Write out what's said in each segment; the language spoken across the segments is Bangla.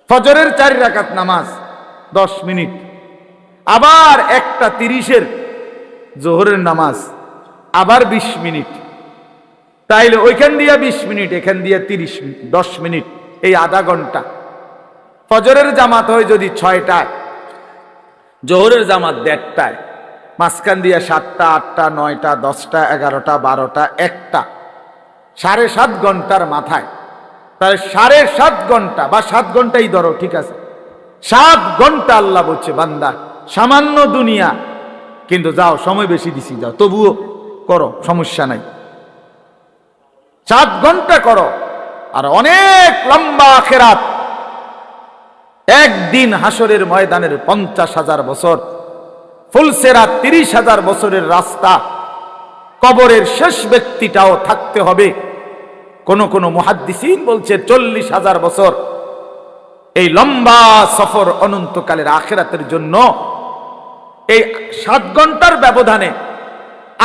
ফজরের 4 রাকাত নামাজ 10 মিনিট, আবার 1:30 জোহরের নামাজ আবার 20 মিনিট, তাইলে ওইখান দিয়া 20 মিনিট, এখান দিয়া 30 মিনিট, 10 মিনিট, এই আধা ঘন্টা। ফজরের জামাত হয় যদি 6টায়, জোহরের জামাত 1:30টায়, মাঝখান দিয়া 7টা, 8টা, 9টা, 10টা, 11টা, 12টা, 1টা, 7.5 ঘন্টার মাথায়। তাহলে 7.5 ঘন্টা বা 7 ঘন্টাই ধরো, ঠিক আছে, 7 ঘন্টা আল্লাহ বলছে বান্দা সামান্য দুনিয়া, কিন্তু যাও সময় বেশি দিছি, যাও তবুও করো, সমস্যা নাই, 7 ঘন্টা করো। আর অনেক লম্বা আখিরাত, একদিন হাসরের ময়দানের 50,000 বছর, ফুলসেরাত 30,000 বছরের রাস্তা, কবরের শেষ ব্যক্তিটাও থাকতে হবে। কোন কোন মুহাদ্দিসিন বলছে 40,000 বছর। এই লম্বা সফর অনন্তকালের আখিরাতের জন্য এই 7 ঘন্টার ব্যবধানে,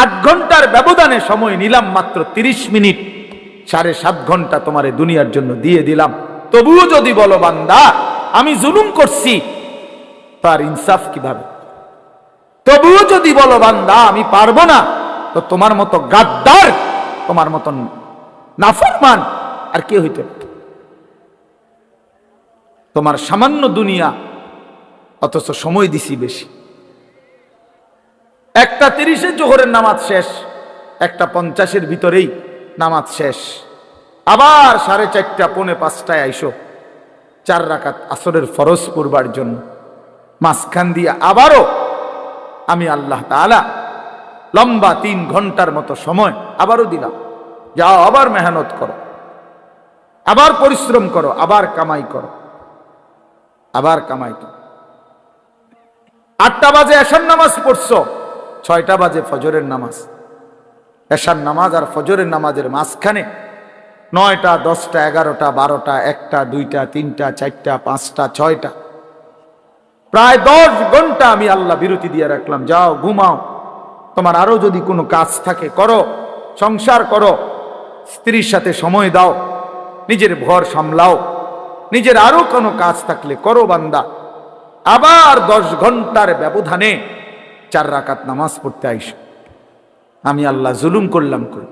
8 ঘন্টার ব্যবধানে সময় নিলাম মাত্র 30 মিনিট, 7.5 ঘন্টা তোমার এই দুনিয়ার জন্য দিয়ে দিলাম। তবুও যদি বলো বান্দা আমি জুলুম করছি, তার ইনসাফ কিভাবে? তবুও যদি বলো বান্দা আমি পারবো না, তো তোমার মতো গাদ্দার, তোমার মতন নাফরমান আর কে হইতে? তোমার সামান্য দুনিয়া, অথচ সময় দিছি বেশি। 1:30 জোহরের নামাজ শেষ, 1:50 ভিতরেই নামাজ শেষ, আবার 4:30, 4:45টায় আইসো 4 রাকাত আসরের ফরজ পড়বার জন্য। মাঝখান দিয়ে আবারও আমি আল্লাহ তাআলা লম্বা 3 ঘন্টার মতো সময় আবারও দিলাম, যাও আবার মেহনত করো, আবার পরিশ্রম করো, আবার কামাই করো, আবার কামাই করো। 8টা বাজে এশার নামাজ পড়ছো, 6টা বাজে ফজরের নামাজ। এশার নামাজ আর ফজরের নামাজের মাঝখানে 9টা, 10টা, 11টা, 12টা, 1টা, 2টা, 3টা, 4টা, 5টা, 6টা, প্রায় 10 ঘন্টা আমি আল্লাহ বিরতি দিয়ে রাখলাম। যাও ঘুমাও, তোমার আরো যদি কোনো কাজ থাকে করো, সংসার করো, স্ত্রীর সাথে সময় দাও, নিজের ঘর সামলাও, নিজের আরো কোনো কাজ থাকলে করো বান্দা। আবার 10 ঘন্টার ব্যবধানে 4 রাকাত নামাজ পড়তে আইসো। আমি আল্লাহ জুলুম করলাম কই?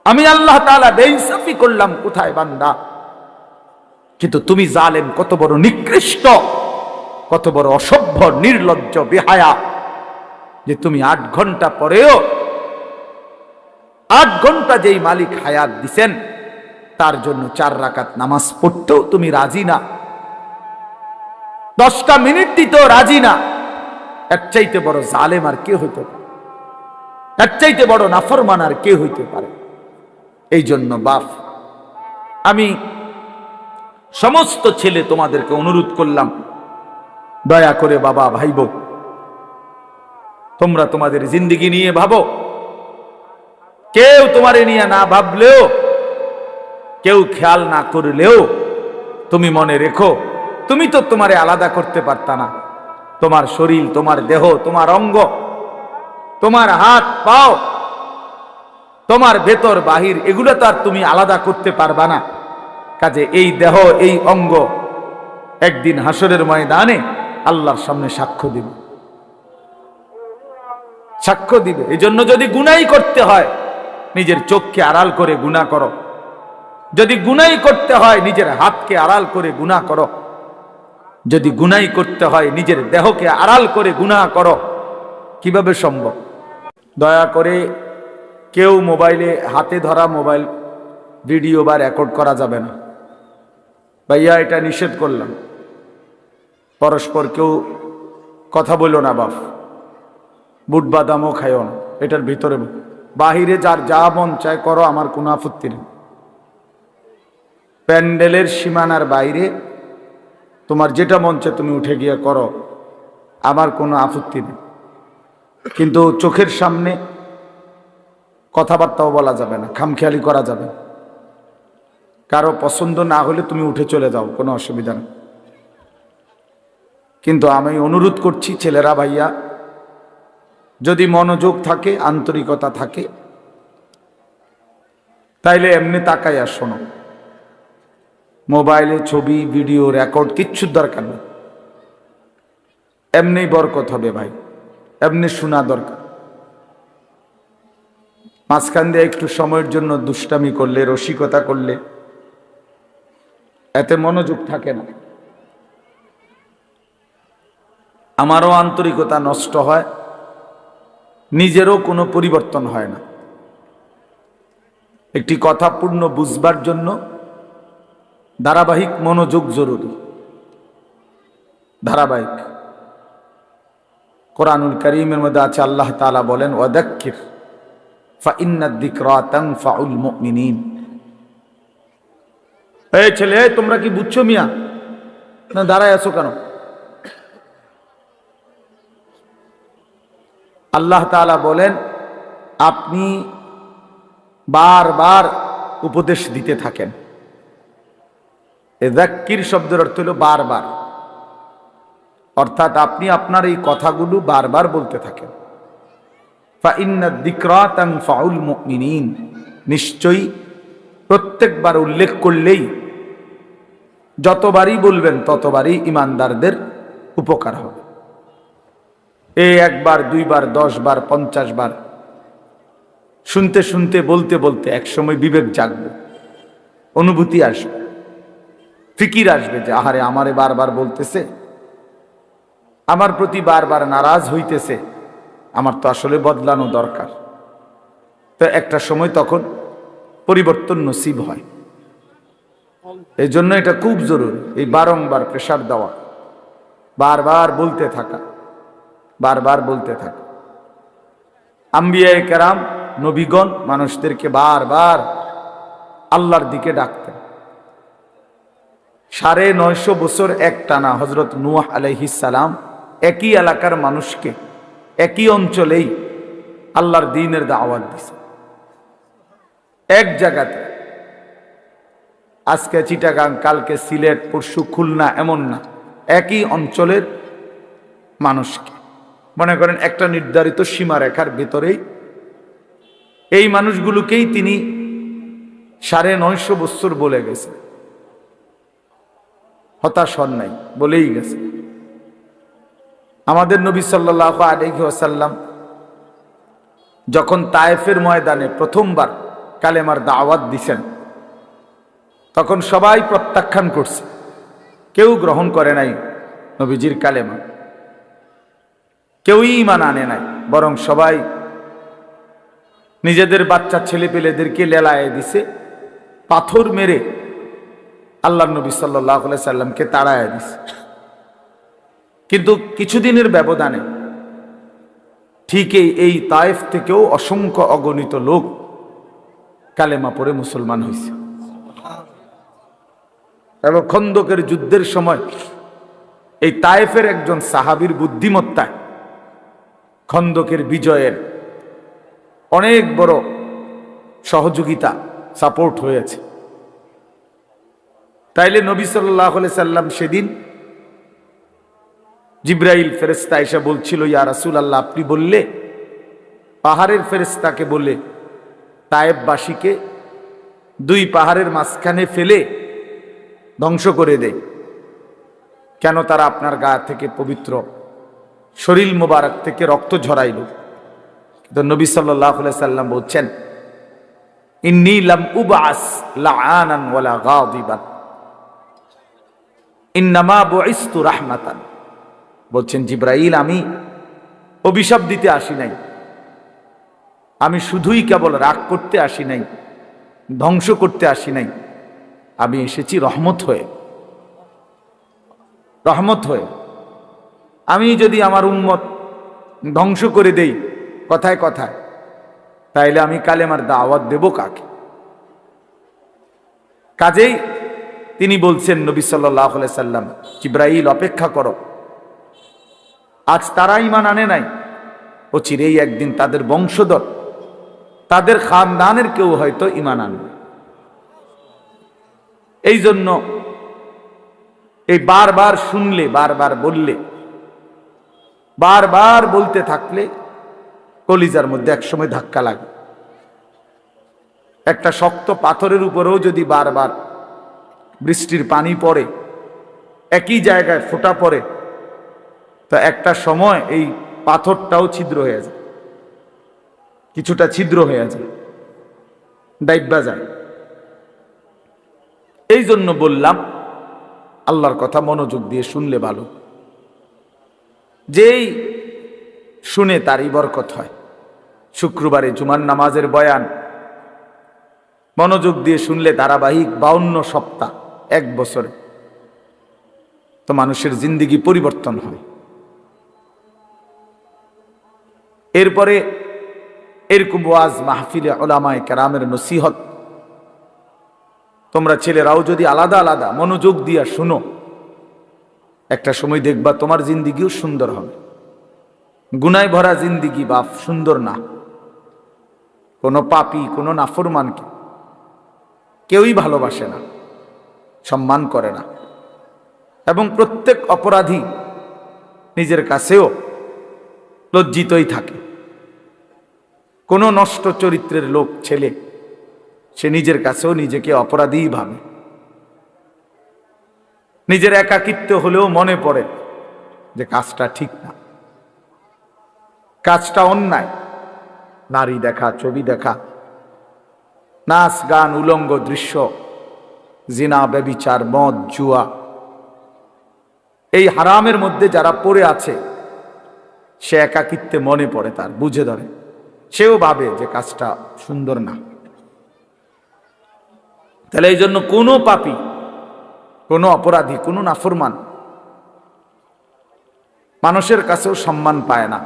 আমি আল্লাহ তাআলা বেইনসাফি করলাম কোথায় বান্দা? কিন্তু তুমি জালেম, কত বড় নিকৃষ্ট, কত বড় অসভ্য, নির্লজ্জ, বেহায়া, যে তুমি 8 ঘন্টা পরেও, 8 ঘন্টা যেই মালিক হায়াত দিছেন তার জন্য 4 রাকাত নামাজ পড়তেও তুমি রাজি না, 10টা মিনিট দিতেও রাজি না। এর চাইতে বড় জালেম আর কে হইতে পারে? এর চাইতে বড় নাফরমান আর কে হইতে পারে? এই জন্য বাপ, আমি সমস্ত ছেলে তোমাদেরকে অনুরোধ করলাম, দয়া করে বাবা, ভাই বোন, তোমরা তোমাদের জিন্দেগি নিয়ে ভাবো। কেউ তোমারে নিয়ে না ভাবলেও, কেউ খেয়াল না করলেও, তুমি মনে রেখো তুমি তো তোমারে আলাদা করতে পারতা না। তোমার শরীর, তোমার দেহ, তোমার অঙ্গ, তোমার হাত পাও, তোমার ভেতর বাহির, এগুলো তো আর তুমি আলাদা করতে পারবা না। কাজে এই দেহ, এই অঙ্গ একদিন হাসরের ময়দানে আল্লাহর সামনে সাক্ষ্য দিবে, সাক্ষ্য দিবে। এই জন্য যদি গুনাই করতে হয় নিজের চোখকে আড়াল করে গুনাহ করো, যদি গুনাই করতে হয় নিজের হাতকে আড়াল করে গুনাহ করো, যদি গুনাই করতে হয় নিজের দেহকে আড়াল করে গুনাহ করো। কিভাবে সম্ভব? দয়া করে কেউ মোবাইলে, হাতে ধরা মোবাইল ভিডিও বা রেকর্ড করা যাবে না ভাইয়া, এটা নিষেধ করলাম। পরস্পর কেউ কথা বলো না বাপ, বুট বাদামও খাইও না এটার ভিতরে। বাহিরে যার যা মন চায় করো, আমার কোনো আপত্তি নেই। প্যান্ডেলের সীমানার বাইরে তোমার যেটা মন চায় তুমি উঠে গিয়ে করো, আমার কোনো আপত্তি নেই। কিন্তু চোখের সামনে কথাবার্তাও বলা যাবে না, খামখেয়ালি করা যাবে না। কারো পছন্দ না হলে তুমি উঠে চলে যাও, কোনো অসুবিধা নেই। কিন্তু আমি অনুরোধ করছি ছেলেরা, ভাইয়া, যদি মনোযোগ থাকে, আন্তরিকতা থাকে, তাইলে এমনি তাকাইয়া শোনো। মোবাইলে ছবি ভিডিও রেকর্ড কিচ্ছুর দরকার নেই, এমনি বরকত হবে ভাই, এমনি শোনা দরকার। মাঝখান দিয়ে একটু সময়ের জন্য দুষ্টামি করলে, রসিকতা করলে এতে মনোযোগ থাকে না, আমারও আন্তরিকতা নষ্ট হয়, নিজেরও কোনো পরিবর্তন হয় না। একটি কথা পূর্ণ বুঝবার জন্য ধারাবাহিক মনোযোগ জরুরি, ধারাবাহিক। কোরআনুল কারীমের মধ্যে আছে, আল্লাহ তাআলা বলেন, ওয়াদাক্কির ফাইন্নাদ যিকরা তানফাউল মুমিনিন। এই ছেলে, তোমরা কি বুঝছো মিয়া? না দাঁড়ায় আছো কেন? আল্লাহ তাআলা বলেন, আপনি বারবার উপদেশ দিতে থাকেন। যাক্কির শব্দের অর্থ হলো বারবার, অর্থাৎ আপনি আপনার এই কথাগুলো বারবার বলতে থাকেন। ফাইন্নাদ যিকরা তানফাউল মুমিনিন, নিশ্চয়ই প্রত্যেকবার উল্লেখ করলেই, যতবারই বলবেন ততবারই ঈমানদারদের উপকার হবে। এই একবার, দুইবার, 10 বার, 50 বার শুনতে শুনতে, বলতে বলতে একসময় বিবেক জাগবে, অনুভূতি আসবে, ফিকির আসবে যে আহারে আমারে বারবার বলতেছে, আমার প্রতি বারবার নারাজ হইতেছে, আমার তো আসলে বদলানো দরকার। তো একটা সময় তখন পরিবর্তন নসিব হয়। এই জন্য এটা খুব জরুরি, এই বারংবার প্রেসার দেওয়া, বারবার বলতে থাকা, বারবার বলতে থাকা। আম্বিয়ায়ে কেরাম, নবীগণ মানুষদেরকে বারবার আল্লাহর দিকে ডাকতেন। 950 বছর একটানা হযরত নূহ আলাইহিস সালাম একই এলাকার মানুষকে একই অঞ্চলেই আল্লাহর দ্বীনের দাওয়াত দিয়েছে, এক জায়গাতে। আজকে চিটাগাং, কালকে সিলেট, পরশু খুলনা, এমন না, একই অঞ্চলের মানুষকে, মনে করেন একটা নির্ধারিত সীমারেখার ভেতরেই এই মানুষগুলোকেই তিনি 950 বছর বলে গেছে। হতাশ হন নাই, বলেই গেছে। আমাদের নবী সাল্লাল্লাহু আলাইহি ওয়াসাল্লাম যখন তায়েফের ময়দানে প্রথমবার কালেমার দাওয়াত দিছেন, তখন সবাই প্রত্যাখ্যান করছে, কেউ গ্রহণ করে নাই নবীজির কালেমা, কেউই ঈমান আনে নাই, বরং সবাই নিজেদের বাচ্চা ছেলেপেলেদেরকে লেলায়ে দিছে, পাথর মেরে আল্লাহর নবী সাল্লাল্লাহু আলাইহি সাল্লামকে তাড়ায় দিছে। কিন্তু কিছুদিনের ব্যবধানে ঠিক এই তায়েফ থেকেও অসংখ্য অগণিত লোক কালেমা পড়ে মুসলমান হয়েছে। এবং খন্দকের যুদ্ধের সময় এই তায়েফের একজন সাহাবীর বুদ্ধিমত্তায় খন্দকের বিজয়ের অনেক বড় সহযোগিতা, সাপোর্ট হয়েছে। তাইলে নবী সাল্লাল্লাহু আলাইহি সাল্লাম সেদিন জিবরাইল ফেরেশতা এসে বলছিল, ইয়া রাসূলুল্লাহ, আপনি বললে পাহাড়ের ফেরেশতাকে বলে তায়েফবাসীকে 2 পাহাড়ের মাঝখানে ফেলে ধ্বংস করে দেয়, কেন তারা আপনার গা থেকে পবিত্র শরীর মোবারক থেকে রক্ত ঝরাইল? কিন্তু নবী সাল্লাল্লাহু আলাইহি সাল্লাম বলছেন, ইন্নী লাম উবআস লাআনান ওয়ালা গাদিবান, ইন্নামা বুইসতু রাহমাতান। বলছেন জিবরাইল, আমি অভিশাপ দিতে আসি নাই, আমি শুধুই কেবল রাগ করতে আসি নাই, ধ্বংস করতে আসি নাই, আমি এসেছি রহমত হয়ে। রহমত হয়ে আমি যদি আমার উম্মত ধ্বংস করে দেই কথায় কথায়, তাইলে আমি কালেমার দাওয়াত দেব কাকে? কাজেই তিনি বলছেন, নবী সাল্লাল্লাহু আলাইহি সাল্লাম, জিবরাইল অপেক্ষা করো, আজ তারা ঈমান আনে নাই, ও চিরেই একদিন তাদের বংশধর, তাদের খানদানের কেউ হয়তো ঈমান আনবে। এই জন্য এই বারবার শুনলে, বারবার বললে, বারবার বলতে থাকলে কলিজার মধ্যে একসময় ধাক্কা লাগে। একটা শক্ত পাথরের উপরেও যদি বারবার বৃষ্টির পানি পড়ে, একই জায়গায় ফোঁটা পড়ে, তো একটা সময় এই পাথরটাও ছিদ্র হয়ে যায়, কিছুটা ছিদ্র হয়ে যায়, ডাইব্বা যায়। এই জন্য বললাম আল্লাহর কথা মনোযোগ দিয়ে শুনলে ভালো, যেই শুনে তারই বরকত হয়। শুক্রবারে জুমার নামাজের বয়ান মনোযোগ দিয়ে শুনলে ধারাবাহিক 52 সপ্তাহ, 1 বছরে, তো মানুষের জিন্দেগি পরিবর্তন হয়। এরপরে এরকম ওয়াজ মাহফিলে উলামায়ে কেরামের নসিহত তোমরা ছেলেরাও যদি আলাদা আলাদা মনোযোগ দিয়া শুনো, একটা সময় দেখবা তোমার জিন্দিগিও সুন্দর হবে। গুনায় ভরা জিন্দিগি বাপ সুন্দর না। কোনো পাপী, কোনো নাফরমানকে কেউই ভালোবাসে না, সম্মান করে না, এবং প্রত্যেক অপরাধী নিজের কাছেও লজ্জিতই থাকে। কোনো নষ্ট চরিত্রের লোক ছেলে সে নিজের কাছেও নিজেকে অপরাধী ভাবে। নিজের একাকিত্ব হলেও মনে পড়ে যে কাজটা ঠিক না, কাজটা অন্যায়। নারী দেখা, ছবি দেখা, নাচ গান, উলঙ্গ দৃশ্য, জিনা, ব্যভিচার, মদ, জুয়া, এই হারামের মধ্যে যারা পড়ে আছে সে একাকিত্বে মনে পড়ে, তার বুঝে ধরে, সেও ভাবে যে কাজটা সুন্দর না। তাহলে এই জন্য কোনো পাপী, কোনো অপরাধী, কোনো নাফরমান মানুষের কাছেও সম্মান পায় না,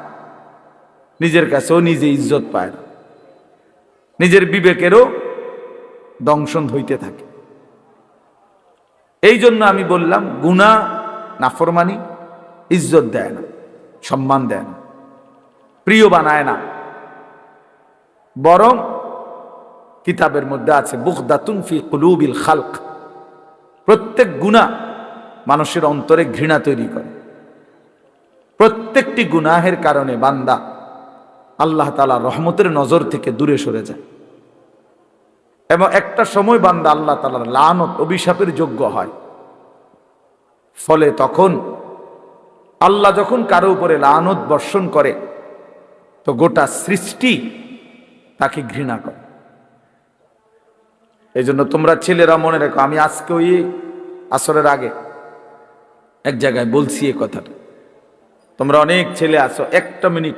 নিজের কাছেও নিজে ইজ্জত পায় না, নিজের বিবেকেরও দংশন হইতে থাকে। এই জন্য আমি বললাম গুনাহ, নাফরমানি ইজ্জত দেয় না, সম্মান দেয় না, প্রিয় বানায় না, বরং কিতাবের মধ্যে আছে বুগদাতুন ফি কুলুবিল খালক, প্রত্যেক গুনাহ মানুষের অন্তরে ঘৃণা তৈরি করে। প্রত্যেকটি গুনাহের কারণে বান্দা আল্লাহ তাআলা রহমতের নজর থেকে দূরে সরে যায়, এবং একটা সময় বান্দা আল্লাহ তাআলার লানত, অভিশাপের যোগ্য হয়। ফলে তখন আল্লাহ যখন কারো উপরে লানত বর্ষণ করে তো গোটা সৃষ্টি তাকে ঘৃণা করে। এই জন্য তোমরা ছেলেরা মনে রেখো, আমি আজকে ওই আসরের আগে এক জায়গায় বলছি এই কথাটা, তোমরা অনেক ছেলে আছো, একটা মিনিট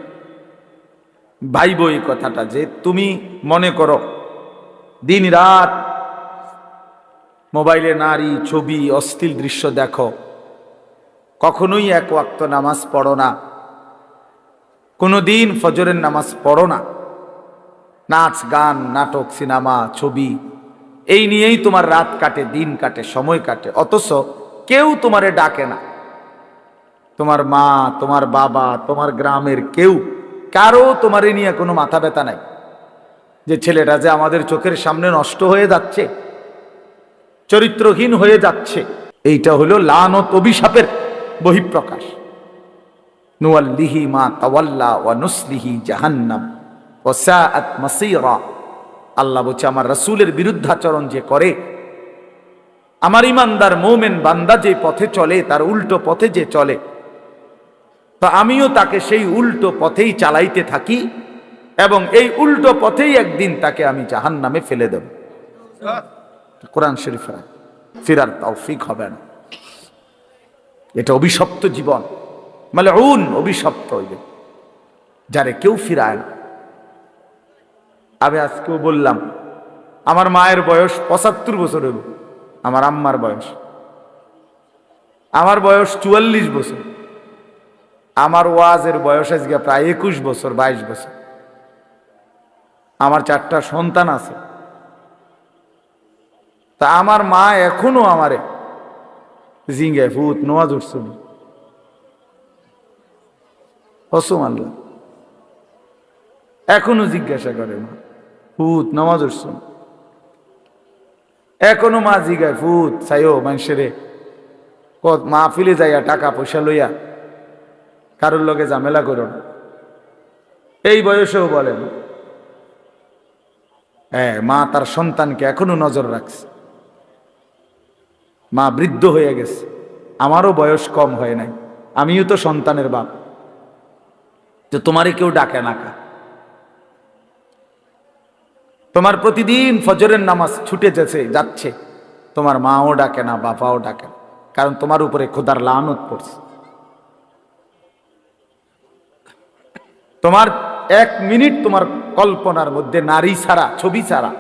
ভাইব এই কথাটা, যে তুমি মনে করো দিন রাত মোবাইলে নারী, ছবি, অশ্লীল দৃশ্য দেখো, কখনোই এক ওয়াক্ত নামাজ পড়ো না, কোনোদিন ফজরের নামাজ পড়ো না, নাচ গান, নাটক, সিনেমা, ছবি, এই নিয়েই তোমার রাত কাটে, দিন কাটে, সময় কাটে, অথচ কেউ তোমারে ডাকে না। তোমার মা, তোমার বাবা, তোমার গ্রামের কেউ, কারো তোমারে নিয়ে কোনো মাথা ব্যথা নাই যে ছেলেটা যে আমাদের চোখের সামনে নষ্ট হয়ে যাচ্ছে, চরিত্রহীন হয়ে যাচ্ছে। এইটা হলো লানত, অভিশাপের বহিঃপ্রকাশ। নুওয়াল্লিহি মা তাওয়াল্লা ওয়া নুসলিহি জাহান্নাম ওয়া সাআত মাসীরা। আল্লাহ বলছে আমার রাসূলের বিরুদ্ধাচরণ যে করে, আমার ইমানদার মুমিন বান্দা যে পথে চলে, তার উল্টো পথে যে চলে, তো আমিও তাকে সেই উল্টো পথেই চালাইতে থাকি, এবং এই উল্টো পথেই একদিন তাকে আমি জাহান্নামে ফেলে দেব। কোরআন শরীফে ফিরার তৌফিক হবে না। এটা অভিশপ্ত জীবন, মালউন, অভিশপ্ত হইবে যারে কেউ ফিরায় না। আমি আজকেও বললাম আমার মায়ের বয়স 75 বছর হইব, আমার আম্মার বয়স, আমার বয়স 44 বছর, আমার ওয়াজের বয়স আজকে প্রায় 21 বছর, 22 বছর। আমার 4টা সন্তান আছে, তা আমার মা এখনো আমারে জিঙ্গে ফুত নোয়াজ উঠছিল, কসম আল্লাহ, এখনো জিজ্ঞাসা করে মা ফুত নামাজ উঠছো, এখনো মা জিগায় ফুত চাইও মানুষেরে মাহফিলে যাইয়া টাকা পয়সা লইয়া কারোর লগে ঝামেলা করো না, এই বয়সেও বলেন। হ্যাঁ, মা তার সন্তানকে এখনো নজর রাখছে। মা বৃদ্ধ হয়ে গেছে, আমারও বয়স কম হয় নাই, আমিও তো সন্তানের বাপ, তো তোমারে কেউ ডাকে না কা? তোমার প্রতিদিন ফজরের নামাজ ছুটে যাচ্ছে, তোমার মাও ডাকে না, বাপাও ডাকে না, কারণ তোমার উপরে খোদার লানত পড়ছে। তোমার 1 মিনিট তোমার কল্পনার মধ্যে নারী ছাড়া, ছবি ছাড়া,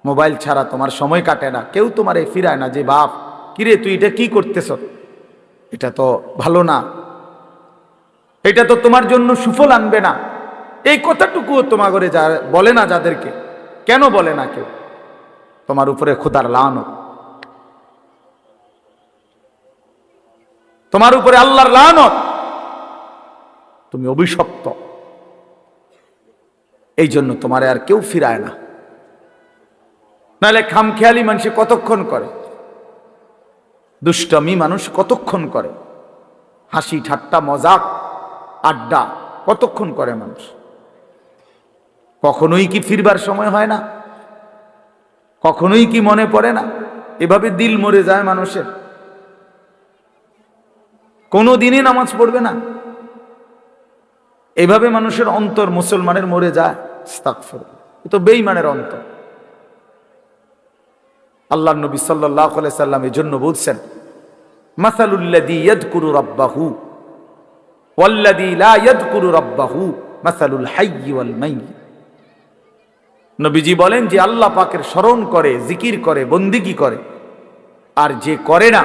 মোবাইল ছাড়া তোমার সময় কাটে না। কেউ তোমার ফিরায় না যে বাপ কিরে তুই এটা কি করতেছ, এটা তো ভালো না, এটা তো তোমার জন্য সুফল আনবে না। এই কথাটুকুও তোমার ঘরে যা বলে না, যাদেরকে কেন বলে না কেউ? তোমার উপরে খোদার লানত, তোমার উপরে আল্লাহর লানত, তুমি অভিশপ্ত। এই জন্য তোমার আর কেউ ফিরায় না। নাহলে খামখেয়ালি মানুষ কতক্ষণ করে, দুষ্টমি মানুষ কতক্ষণ করে, হাসি ঠাট্টা মজাক আড্ডা কতক্ষণ করে মানুষ? কখনোই কি ফিরবার সময় হয় না? কখনোই কি মনে পড়ে না? এভাবে দিল মরে যায় মানুষের, কোনো দিনই নামাজ পড়বে না, এভাবে মানুষের অন্তর মুসলমানের মরে যায়। আস্তাগফিরুল্লাহ, এ তো বেঈমানের অন্তর। আল্লাহর নবী সাল্লাল্লাহু আলাইহি সাল্লাম এর জন্য বলছেন, মাসালুল্লাযী ইয়াযকুরু রাব্বাহু ওয়াল্লাযী লা ইয়াযকুরু রাব্বাহু মাসালুল হাইয়্যি ওয়াল মাইয়্যিত। নবীজি বলেন যে আল্লাহ পাকের স্মরণ করে, জিকির করে, বন্দিগি করে, আর যে করে না,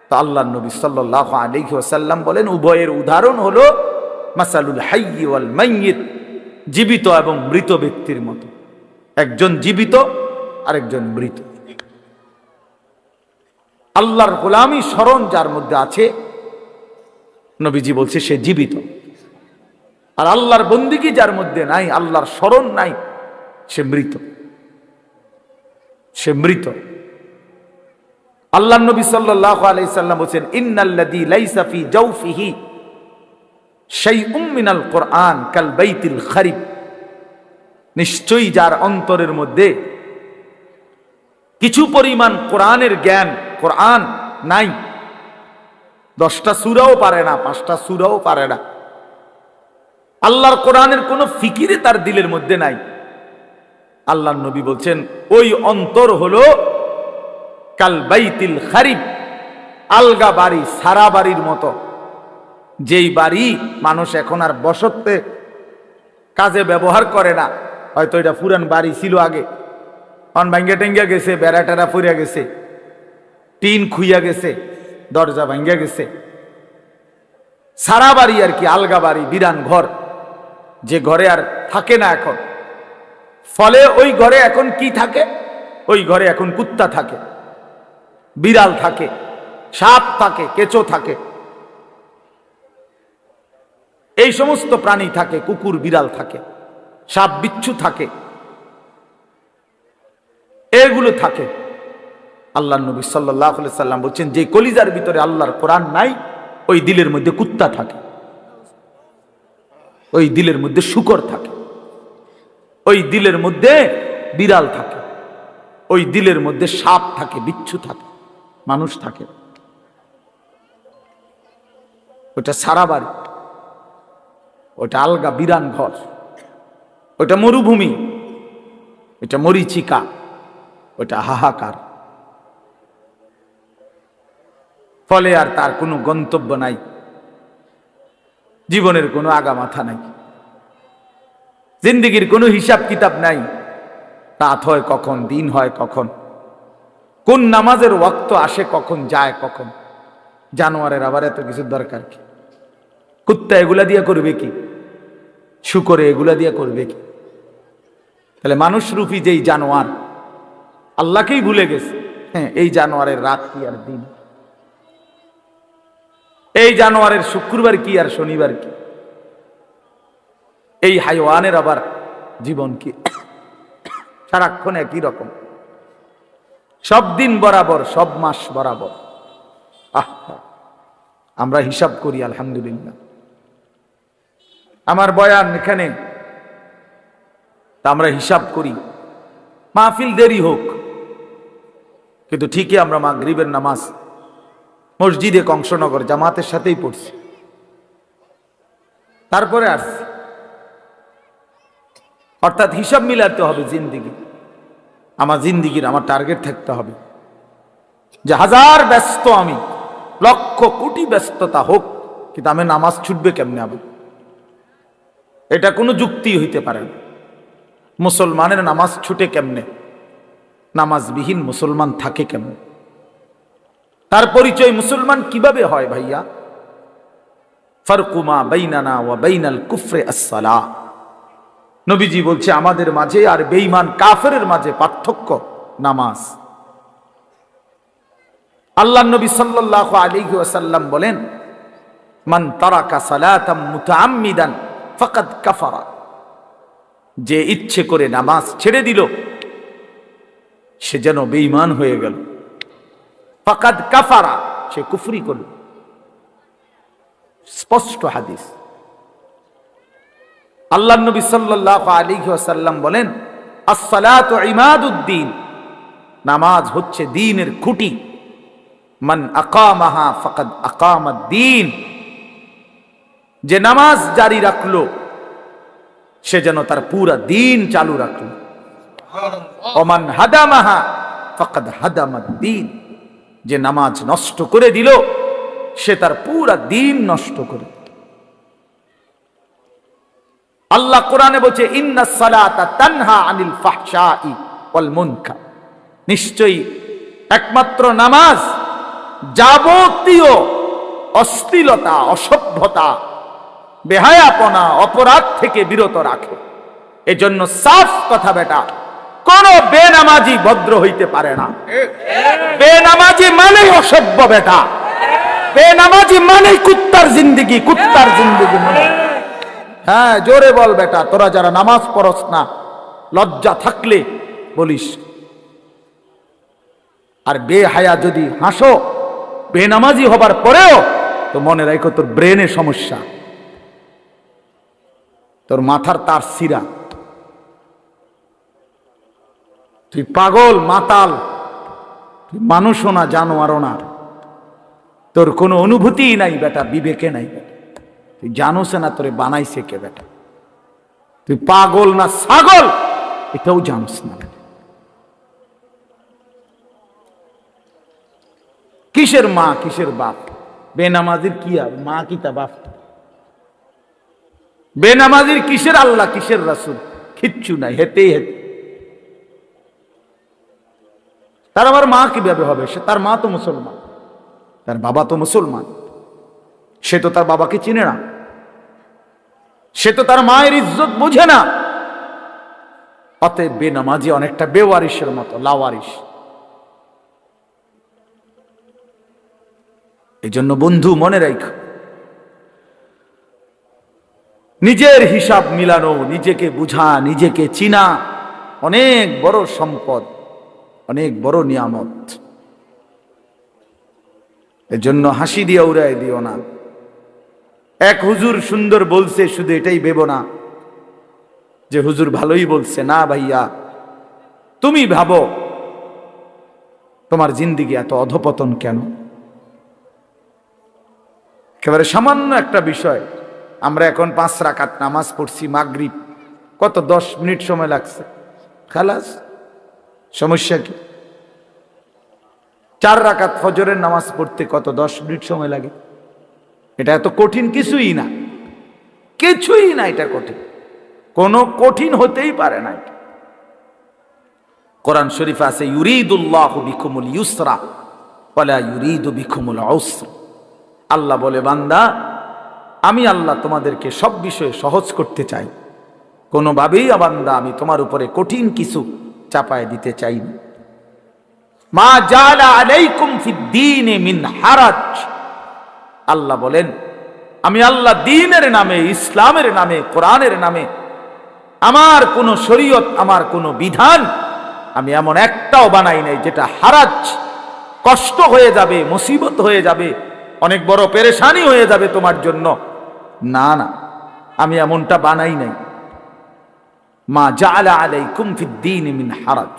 তা আল্লাহর নবী সাল্লাল্লাহু আলাইহি ওয়াসাল্লাম বলেন উভয়ের উদাহরণ হলো মাসালুল হাইয়্যি ওয়াল মাইয়্যিত, জীবিত এবং মৃত ব্যক্তির মতো। একজন জীবিত, আরেকজন মৃত। আল্লাহর গোলামি স্মরণ যার মধ্যে আছে, নবীজি বলছে সে জীবিত। আর আল্লাহর বন্দিগি যার মধ্যে নাই, আল্লাহর স্মরণ নাই, সে মৃত, সে মৃত। আল্লাহর নবী সাল্লাল্লাহু আলাইহি সাল্লাম বলেন, ইন্নাল্লাযী লাইসা ফি জাওফিহি শাইউম মিনাল কুরআন কাল বাইতিল খারিব। নিশ্চয়ই যার অন্তরের মধ্যে কিছু পরিমাণ কোরআনের জ্ঞান, কোরআন নাই, 10টা সূরাও পারে না, 5টা সূরাও পারে না, আল্লাহর কোরআনের কোনো ফিকিরে তার দিলের মধ্যে নাই, আল্লাহর নবী বলছেন ওই অন্তর হলো কাল বাইতিল খারিব, আলগা বাড়ি, সারা বাড়ির মতো। যেই বাড়ি মানুষ এখন আর বসতে কাজে ব্যবহার করে না, হয়তো এটা পুরান বাড়ি ছিল আগে, অন ভাঙ্গা টেঙ্গা গেছে, বেড়া টেরা ফুরিয়া গেছে, টিন খুইয়া গেছে, দরজা ভাঙ্গা গেছে, সারা বাড়ি আর কি, আলগা বাড়ি, বিরান ঘর, যে ঘরে আর থাকে না এখন। ফলে ওই ঘরে এখন কি থাকে? ওই ঘরে এখন কুত্তা থাকে, বিড়াল থাকে, সাপ থাকে, কেঁচো থাকে, এই সমস্ত প্রাণী থাকে, কুকুর বিড়াল থাকে, সাপ বিচ্ছু থাকে, এগুলো থাকে। আল্লাহর নবী সাল্লাল্লাহু আলাইহি সাল্লাম বলছেন যে কলিজার ভিতরে আল্লাহর কোরআন নাই, ওই দিলের মধ্যে কুত্তা থাকে, ওই দিলের মধ্যে শূকর থাকে, ওই দিলের মধ্যে বিড়াল থাকে, ওই দিলের মধ্যে সাপ থাকে, বিচ্ছু থাকে, মানুষ থাকে। ওটা সারা বাড়ি, ওটা আলগা বিরান ঘর, ওটা মরুভূমি, ওটা মরিচিকা, ওটা হাহাকার। ফলে আর তার কোনো গন্তব্য নাই, জীবনের কোনো আগামাথা নাই, জিন্দেগির কোনো হিসাব কিতাব নাই। রাত হয় কখন, দিন হয় কখন, কোন নামাজের ওয়াক্ত আসে কখন, যায় কখন। জানোয়ারের আবার এত কিছুর দরকার কি? কুত্তা এগুলা দিয়ে করবে কি? শুকরে এগুলা দিয়ে করবে কি? তাহলে মানুষ রূপী যেই জানোয়ার আল্লাহকেই ভুলে গেছে, হ্যাঁ, এই জানোয়ারের রাত কি আর দিন, এই জানোয়ারের শুক্রবার কি আর শনিবার কি, এই হাইওয়ানের আবার জীবন কি? সারাক্ষণ একই রকম, সব দিন বরাবর, সব মাস বরাবর। আমরা হিসাব করি আলহামদুলিল্লাহ। আমার বয়ান এখানে, তা আমরা হিসাব করি, মাহফিল দেরি হোক, কিন্তু ঠিকই আমরা মাগরিবের নামাজ মসজিদে কংসনগর জামাতের সাথেই পড়ছি, তারপরে আসছি। অর্থাৎ হিসাব মিলাতে হবে জিন্দিগি, আমার জিন্দিগির আমার টার্গেট থাকতে হবে যে হাজার ব্যস্ত আমি, লক্ষ কোটি ব্যস্ততা হোক, কিন্তু আমি নামাজ ছুটবে কেমনে? আবার এটা কোনো যুক্তি হইতে পারে না। মুসলমানের নামাজ ছুটে কেমনে? নামাজবিহীন মুসলমান থাকে কেমনে? তার পরিচয় মুসলমান কিভাবে হয় ভাইয়া? ফারকুমা বাইনানা ওয়া বাইনাল কুফরে আসসালাহ। নবীজি বলছে আমাদের মাঝে আর বেঈমান কাফেরের মাঝে পার্থক্য নামাজ। আল্লাহ নবী সাল্লাল্লাহু আলাইহি ওয়াসাল্লাম বলেন, মান তারাকা সালাতাম মুতাআম্মিদান ফাকাদ কাফারা। যে ইচ্ছে করে নামাজ ছেড়ে দিল সে যেন বেঈমান হয়ে গেল। ফাকাদ কাফারা, সে কুফরি করল। স্পষ্ট হাদিস। আল্লাহ নবী সাল্লাল্লাহু আলাইহি ওয়াসাল্লাম বলেন, আস-সালাতু ইমাদুদ্দিন, নামাজ হচ্ছে দ্বীনের খুঁটি। মান আকামাহা ফাকাদ আকামাদ-দ্বীন, যে নামাজ জারি রাখলো সে যেন তার পুরা দ্বীন চালু রাখলো। ওমান হাদামাহা ফাকাদ হাদামাদ-দ্বীন, যে নামাজ নষ্ট করে দিল সে তার পুরা দ্বীন নষ্ট করে। আল্লাহ কোরআনে বলছে, ইন্নাস সালাতা তানহা আনিল ফাহশাই ওয়াল মুনকার, নিশ্চয়ই একমাত্র নামাজ যাবতীয় অশ্লীলতা, অসভ্যতা, বেহায়াপনা, অপরাধ থেকে বিরত রাখে। এজন্য সাফ কথা বেটা, কোন বেনামাজি ভদ্র হইতে পারে না। বেনামাজি মানেই অসভ্য বেটা, বেনামাজি মানেই কুত্তার জিন্দেগি, কুত্তার জিন্দেগি মানে। হ্যাঁ, জোরে বল বেটা, তোরা যারা নামাজ পড়স না লজ্জা থাকলে বলিস। আর বেহায়া যদি হাসো বেনামাজি হবার পরেও, তো মনে রাখো তোর ব্রেনে সমস্যা, তোর মাথার তার সিরা, তুই পাগল মাতাল, তুই মানুষও না জানোয়ারও না, তোর কোনো অনুভূতি নাই বেটা, বিবেকে নাই বেটা, তুই জানোস না তোরে বানাইছে কে বেটা, তুই পাগল না ছাগল এটাও জানোস না। কিসের মা কিসের বাপ? বেনামাজির কি আর মা কি তা বাপ? বেনামাজির কিসের আল্লাহ কিসের রাসূল? কিচ্ছু নাই, হেতেই হেতে। তার আবার মা কিভাবে হবে? সে তার মা তো মুসলমান, তার বাবা তো মুসলমান, সে তো তার বাবাকে চিনে না, সে তো তার মায়ের ইজ্জত বোঝে না। অতএব বেনামাজি অনেকটা বেওয়ারিশের মতো, লাওয়ারিশ। এই জন্য বন্ধু মনে রাখো, নিজের হিসাব মিলানো, নিজেকে বুঝা, নিজেকে চিনা অনেক বড় সম্পদ, অনেক বড় নিয়ামত। এজন্য হাসি দিয়ে উড়াই দিও না। এক হুজুর সুন্দর বলছে, শুধু এটাই ভেবো না যে হুজুর ভালোই বলছে। না ভাইয়া, তুমি ভাবো তোমার জিন্দেগি এত অধপতন কেন? একেবারে সামান্য একটা বিষয়। আমরা এখন 5 রাকাত নামাজ পড়ছি মাগরিব, কত 10 মিনিট সময় লাগছে, খালাস। সমস্যা কি? 4 রাকাত ফজরের নামাজ পড়তে কত 10 মিনিট সময় লাগে। এটা এত কঠিন কিছুই না, কিছুই না, এটা কঠিন, কোনো কঠিন হতেই পারে না। কোরআন শরীফ আছে, ইউরিদুল্লাহু বিকুমুল ইউসরা ওয়ালা ইউরিদু বিকুমুল উসরা। আল্লাহ বলে, বান্দা আমি আল্লাহ তোমাদেরকে সব বিষয়ে সহজ করতে চাই, কোনোভাবেই বান্দা আমি তোমার উপরে কঠিন কিছু চাপায় দিতে চাই না। মা জাআলা আলাইকুম ফিদ-দীনি মিন হারাজ। আল্লাহ বলেন, আমি আল্লাহ দ্বীনের নামে, ইসলামের নামে, কোরআনের নামে আমার কোন শরীয়ত, আমার কোন বিধান আমি এমন একটাও বানাই নাই যেটা হারাজ, কষ্ট হয়ে যাবে, মুসিবত হয়ে যাবে, অনেক বড় পেরেশানি হয়ে যাবে তোমার জন্য। না না, আমি এমনটা বানাই নাই। মা জাআলা আলাইকুম ফিদ-দীনি মিন হারাজ।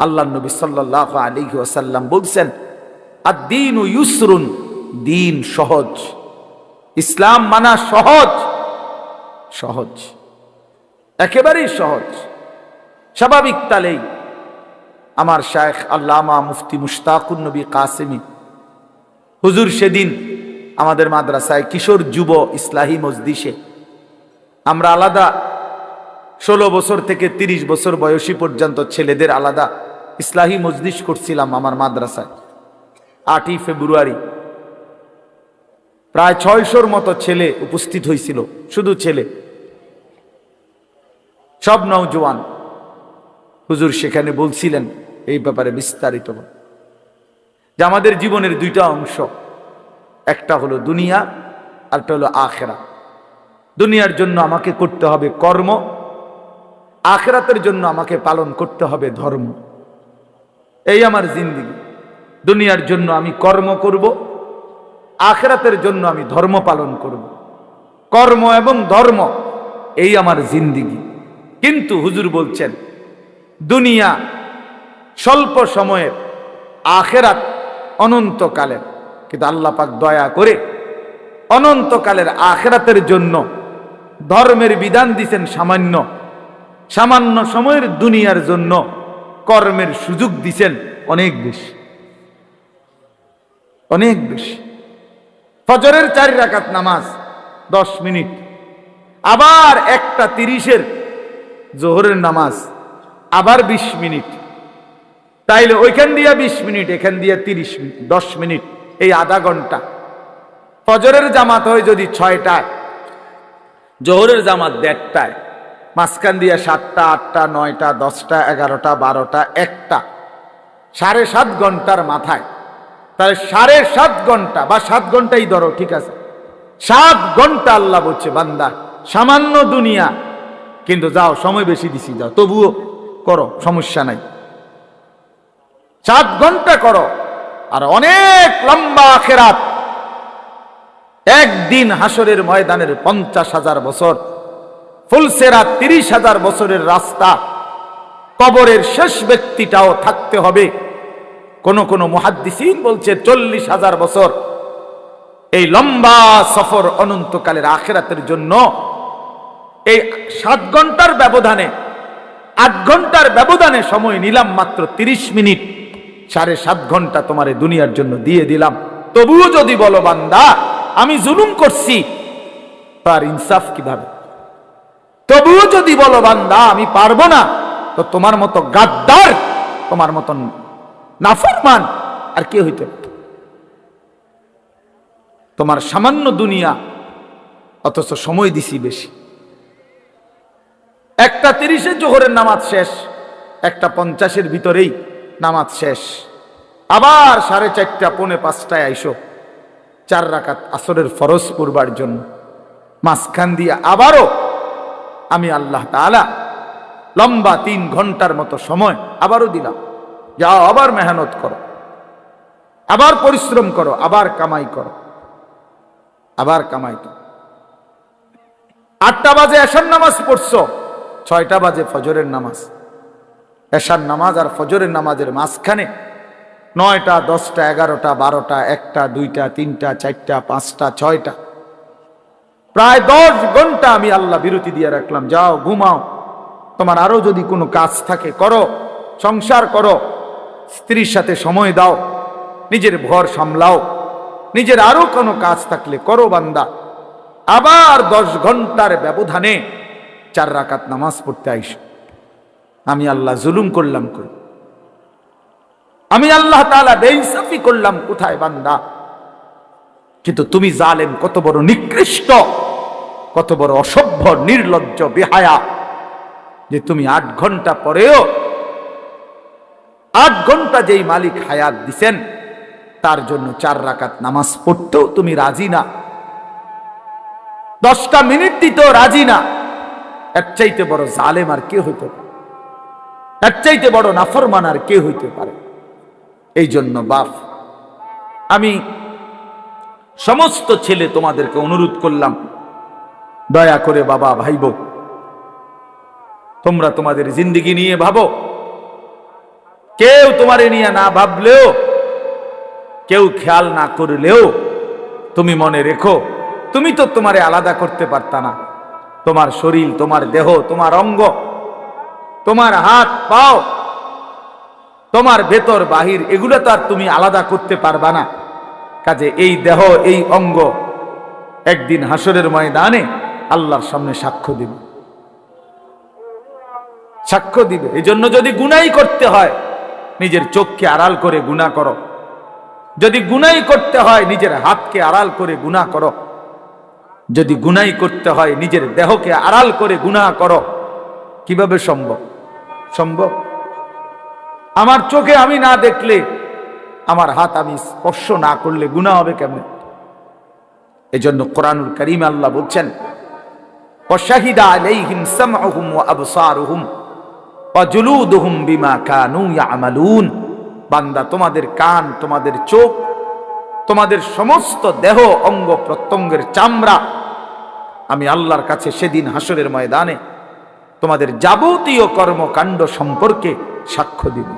আল্লাহ নবী সাল্লাল্লাহু আলাইহি ওয়াসাল্লাম বলছেন, আদ-দীনু ইউসরুন, দিন সহজ, ইসলাম মানা সহজ, সহজ, একেবারেই সহজ। স্বাভাবিক তালেই আমার শায়েখ আল্লামা মুফতি মুশতাকুন নবী কাসেমি হুজুর সেদিন আমাদের মাদ্রাসায় কিশোর যুব ইসলাহি মজলিসে, আমরা আলাদা 16 বছর থেকে 30 বছর বয়সী পর্যন্ত ছেলেদের আলাদা ইসলাহি মজলিস করছিলাম আমার মাদ্রাসায়। 8ই ফেব্রুয়ারি প্রায় 600-র মতো ছেলে উপস্থিত হয়েছিল, শুধু ছেলে, সব নওজোয়ান। হুজুর সেখানে বলছিলেন এই ব্যাপারে বিস্তারিত যে আমাদের জীবনের দুইটা অংশ, একটা হলো দুনিয়া, আরটা হলো আখেরা। দুনিয়ার জন্য আমাকে করতে হবে কর্ম, আখেরাতের জন্য আমাকে পালন করতে হবে ধর্ম। এই আমার জিন্দেগি। দুনিয়ার জন্য আমি কর্ম করব, আখেরাতের জন্য আমি ধর্ম পালন করব। কর্ম এবং ধর্ম, এই আমার জিন্দেগি। কিন্তু হুজুর বলছেন দুনিয়া স্বল্প সময়ের, আখেরাত অনন্তকালের। কিন্তু আল্লাহ পাক দয়া করে অনন্তকালের আখেরাতের জন্য ধর্মের বিধান দিয়েছেন সামান্য, সামান্য সময়ের দুনিয়ার জন্য কর্মের সুযোগ দিয়েছেন অনেক বেশি, অনেক বেশি। ফজরের 4 রাকাত নামাজ 10 মিনিট, আবার 1:30-এর জোহরের নামাজ আবার 20 মিনিট, তাইলে ওইখান দিয়ে 20 মিনিট, এখান দিয়ে 30 মিনিট, 10 মিনিট, এই আধা ঘন্টা। ফজরের জামাত হয় যদি 6টায়, জোহরের জামাত 1:30টায়, মাঝখান দিয়ে 7টা, 8টা, 9টা, 10টা, 11টা, 12টা, 1টা, 7.5 ঘন্টার মাথায়। তাহলে 7.5 ঘন্টা বা 7 ঘন্টাই ধরো, ঠিক আছে, 7 ঘন্টা আল্লাহ বলছে বান্দা সামান্য দুনিয়া, কিন্তু যাও সময় বেশি দিছি, যাও তবুও করো, সমস্যা নাই, 7 ঘন্টা করো। আর অনেক লম্বা আখিরাত, একদিন হাসরের ময়দানের 50,000 বছর, ফুলসেরা 30,000 বছরের রাস্তা, কবরের শেষ ব্যক্তিটাও থাকতে হবে। কোন কোন মুহাদ্দিসিন বলছে 40,000 বছর। এই লম্বা সফর অনন্তকালের আখিরাতের জন্য এই 7 ঘন্টার ব্যবধানে, 8 ঘন্টার ব্যবধানে সময় নিলাম মাত্র 30 মিনিট, 7.5 ঘন্টা তোমারে দুনিয়ার জন্য দিয়ে দিলাম। তবুও যদি বলো বান্দা আমি জুলুম করছি, তার ইনসাফ কিভাবে? তবুও যদি বলো বান্দা আমি পারবো না, তো তোমার মতো গাদ্দার, তোমার মতন নাফরমান আর কে হইতে? তোমার সামান্য দুনিয়া, অথচ সময় দিছি বেশি। 1:30-এ জোহরের নামাজ শেষ, 1:50-এর ভিতরেই নামাজ শেষ। আবার 4:30, 4:45টায় আইসো 4 রাকাত আসরের ফরজ পড়বার জন্য। মাঝখান দিয়ে আবারও আমি আল্লাহ তাআলা লম্বা 3 ঘন্টার মতো সময় আবারও দিলাম, যাও আবার মেহনত করো, আবার পরিশ্রম করো, আবার কামাই করো, আবার কামাই করো। 8টা বাজে এশার নামাজ পড়ছো, 6টা বাজে ফজরের নামাজ। এশার নামাজ আর ফজরের নামাজের মাঝখানে 9টা, 10টা, 11টা, 12টা, 1টা, 2টা, 3টা, 4টা, 5টা, 6টা, প্রায় 10 ঘন্টা আমি আল্লাহ বিরতি দিয়ে রাখলাম। যাও ঘুমাও, তোমার আরো যদি কোনো কাজ থাকে করো, সংসার করো, স্ত্রীর সাথে সময় দাও, নিজের ঘর সামলাও, নিজের আরো কোনো কাজ থাকলে করো বান্দা। আবার 10 ঘন্টার ব্যবধানে 4 রাকাত নামাজ পড়তে আইসো। আমি আল্লাহ জুলুম করলাম কই? আমি আল্লাহ তাআলা বেইনসাফি করলাম কোথায় বান্দা? কিন্তু তুমি জালেম, কত বড় নিকৃষ্ট, কত বড় অসভ্য, নির্লজ্জ, বেহায়া, যে তুমি 8 ঘন্টা পরেও, 8 ঘন্টা যেই মালিক হায়াত দিছেন তার জন্য 4 রাকাত নামাজ পড়তেও তুমি রাজি না, 10টা মিনিট দিতেও রাজি না। এর চাইতে বড় জালেম আর কে হইতে পারে? এর চাইতে বড় নাফরমান আর কে হইতে পারে? এই জন্য বাপ, আমি সমস্ত ছেলে তোমাদেরকে অনুরোধ করলাম, দয়া করে বাবা ভাইবো, তোমরা তোমাদের জিন্দেগি নিয়ে ভাবো, কেউ তোমারে নিয়ে না ভাবলেও, কেউ খেয়াল না করলেও তুমি মনে রেখো, তুমি তো তোমারে আলাদা করতে পারতা না। তোমার শরীর, তোমার দেহ, তোমার অঙ্গ, তোমার হাত পাও, তোমার ভেতর বাহির, এগুলো তো আর তুমি আলাদা করতে পারবা না। কাজে এই দেহ, এই অঙ্গ একদিন হাসরের ময়দানে আল্লাহর সামনে সাক্ষ্য দিবে, সাক্ষ্য দিবে। এই জন্য যদি গুনাই করতে হয়, নিজের চোখকে আড়াল করে গুনাহ করো। যদি গুনাই করতে হয়, নিজের হাতকে আড়াল করে গুনাহ করো। যদি গুনাই করতে হয়, নিজের দেহকে আড়াল করে গুনাহ করো। কিভাবে সম্ভব? সম্ভব? আমার চোখে আমি না দেখলে, আমার হাত আমি স্পর্শ না করলে গুনাহ হবে কেমনে? এই জন্য কোরআনুল কারীমে আল্লাহ বলছেন, ওয়াশাহিদা আলাইহিম সামউহুম ওয়া আবসারুহুম ওয়া জুলুদুহুম বিমা কানু ইয়ামালুন। বান্দা, তোমাদের কান, তোমাদের চোখ, তোমাদের সমস্ত দেহ, অঙ্গ প্রত্যঙ্গের চামড়া আমি আল্লাহর কাছে সেদিন হাসরের ময়দানে তোমাদের যাবতীয় কর্মকাণ্ড সম্পর্কে সাক্ষ্য দিব।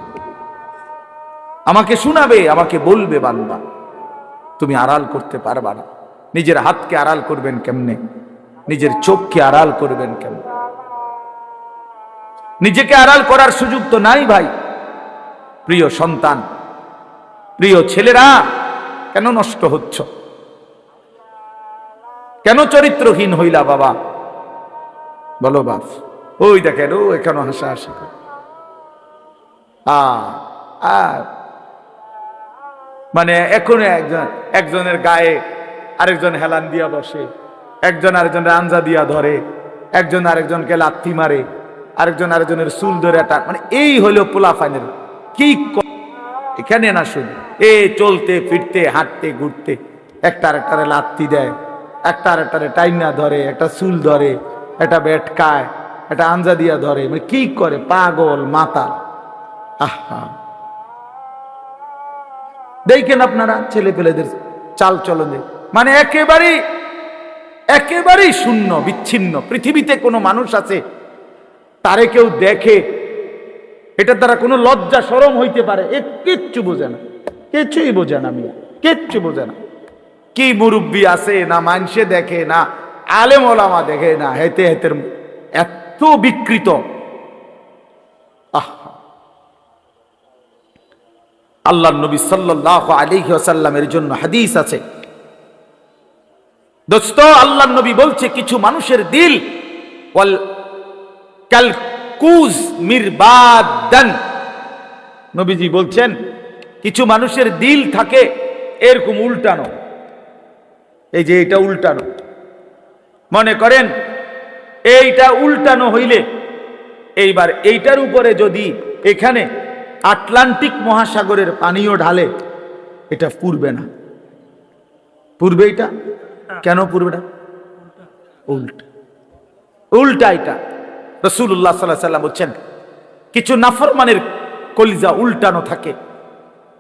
আমাকে শোনাবে, আমাকে বলবে, বান্দা তুমি আড়াল করতে পারবা না। নিজের হাতকে আড়াল করবেন কেমনে? নিজের চোখকে আড়াল করবেন কেমনে? নিজেকে আড়াল করার সুযোগ তো নাই ভাই। প্রিয় সন্তান, প্রিয় ছেলেরা, কেন নষ্ট হচ্ছ? কেন চরিত্রহীন হইলা বাবা? বলো বাপ। ওই দেখেন, ও এখানে হাসাহাসি করে। মানে এখন একজনের গায়ে আরেকজন হেলান দিয়া বসে, একজন আরেকজনের আঞ্জা দিয়া ধরে, একজন আরেকজনকে লাথি মারে, আরেকজন আরেকজনের চুল ধরে, মানে এই হলো পোলাপানের কি। এখানে না শুধু চলতে ফিরতে, হাঁটতে ঘুরতে একটা আরেকটারে লাথি দেয়, একটা আরেকটারে টাইনা ধরে, একটা চুল ধরে, একটা বেটকায়, একটা আঞ্জা দিয়া ধরে, মানে কি করে? পাগল মাতাল। আহা, দেখেন আপনারা ছেলে পেলেদের চাল চলনে, মানে একেবারেই শূন্য, বিচ্ছিন্ন। পৃথিবীতে কোনো মানুষ আছে তারে কেউ দেখে এটা দ্বারা কোনো লজ্জা শরম হইতে পারে? কিচ্ছু বোঝে না, কিছুই বোঝে না মিয়া, কিচ্ছু বোঝে না। কি মুরব্বী আছে না, মানুষে দেখে না, আলেম ওলামা দেখে না, হেতে হেতের এত বিকৃত। আল্লাহর নবী সাল্লাল্লাহু আলাইহি ওয়াসাল্লামের জন্য হাদিস আছে দোস্ত। আল্লাহর নবী বলছে, কিছু মানুষের দিল ওয়াল কালকুজ মিরবাদান। নবীজি বলছেন, কিছু মানুষের দিল থাকে এরকম উল্টানো। এই যে এটা উল্টানো, মনে করেন এইটা উল্টানো হইলে এইবার এইটার উপরে যদি এখানে আটলান্টিক মহাসাগরের পানিও ঢালে, এটা পুড়বে না। পুড়বে? এটা কেন পুড়বে না? উল্টা, উল্টা। এটা রাসূলুল্লাহ সাল্লাল্লাহু আলাইহি ওয়াসাল্লাম বলছেন, কিছু নাফরমানের কলিজা উল্টানো থাকে,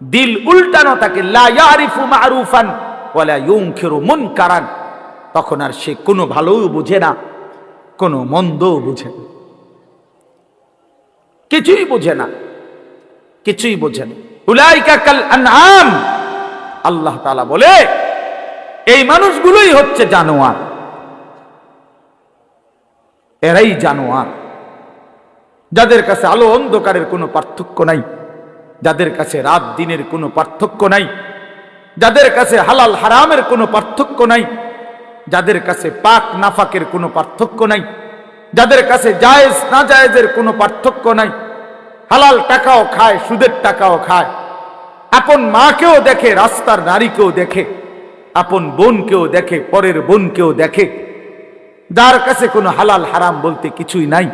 দিল উল্টানো থাকে। লা ইয়ারিফু মা'রুফান ওয়া লা ইউনকিরু মুনকারান। তখন আর সে কোনো ভালোও বুঝে না, কোনো মন্দও বুঝে না, কিছুই বোঝে না, কিছুই বোঝে না। উলাইকা কাল আনআম। আল্লাহ তাআলা বলে, এই মানুষগুলোই হচ্ছে জানোয়ার, এরাই জানোয়ার, যাদের কাছে আলো অন্ধকারের কোনো পার্থক্য নাই, যাদের কাছে রাত দিনের কোনো পার্থক্য নাই, যাদের কাছে হালাল হারামের কোনো পার্থক্য নাই, যাদের কাছে পাক নাফাকের কোনো পার্থক্য নাই, যাদের কাছে জায়েজ না জায়েজের কোনো পার্থক্য নাই, হালাল টাকাও খায়, সুদের টাকাও খায়, আপন মাকেও দেখে, রাস্তার নারীকেও দেখে, আপন বোনকেও দেখে, পরের বোনকেও দেখে, যার কাছে কোনো হালাল হারাম বলতে কিছুই নাই,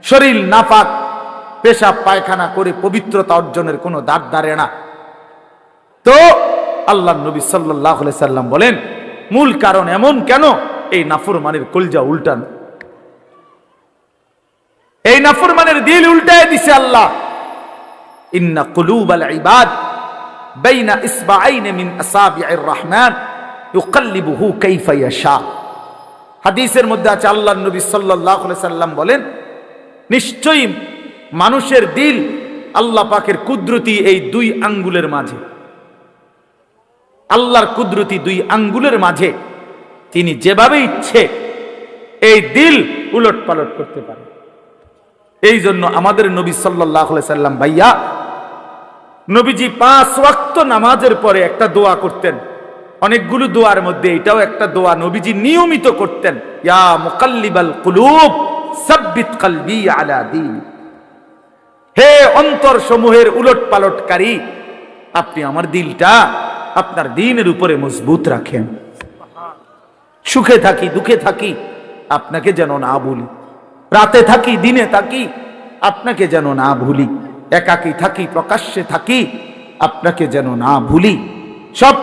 শরীর নাপাক, পেশাব পায়খানা করে পবিত্রতা অর্জনের কোনো দাঁত ধারে না। তো আল্লাহ নবী সাল্লাল্লাহু আলাইহি সাল্লাম বলেন, মূল কারণ এমন কেন? এই নাফরমানের কলজা উল্টানো, এই নাফরমানের দিল উল্টায় দিছে আল্লাহ। ইন্না কুলুবাল ইবাদ বাইনা ইসবাআইন মিন আসাবি'ir রহমান ইউকাল্লিবুহু কাইফা ইয়াশা। হাদিসের মধ্যে আছে, আল্লাহর নবী সাল্লাল্লাহু আলাইহি সাল্লাম বলেন, নিশ্চয়ই মানুষের দিল আল্লাহ পাকের কুদরতি এই দুই আঙ্গুলের মাঝে, আল্লাহর কুদরতি দুই আঙ্গুলের মাঝে তিনি যেভাবে ইচ্ছে এই দিল উলট পালট করতে পারেন। এই জন্য আমাদের নবী সাল্লাল্লাহু আলাইহি সাল্লাম ভাইয়া, নবীজি 5 ওয়াক্ত নামাজের পরে একটা দোয়া করতেন। অনেকগুলো দোয়ার মধ্যে এটাও একটা দোয়া নবীজি নিয়মিত করতেন, ইয়া মুকাল্লিবাল কুলুব সাব্বিত কলবি আলা দীন। হে অন্তর সমূহের উলট পালটকারী, আপনি আমার দিলটা আপনার দ্বীনের উপরে মজবুত রাখেন। সুখে থাকি দুঃখে থাকি আপনাকে যেন না ভুলি, রাতে থাকি দিনে থাকি আপনাকে যেন না ভুলি, একাকী থাকি প্রকাশ্যে থাকি আপনাকে যেন না ভুলি। সব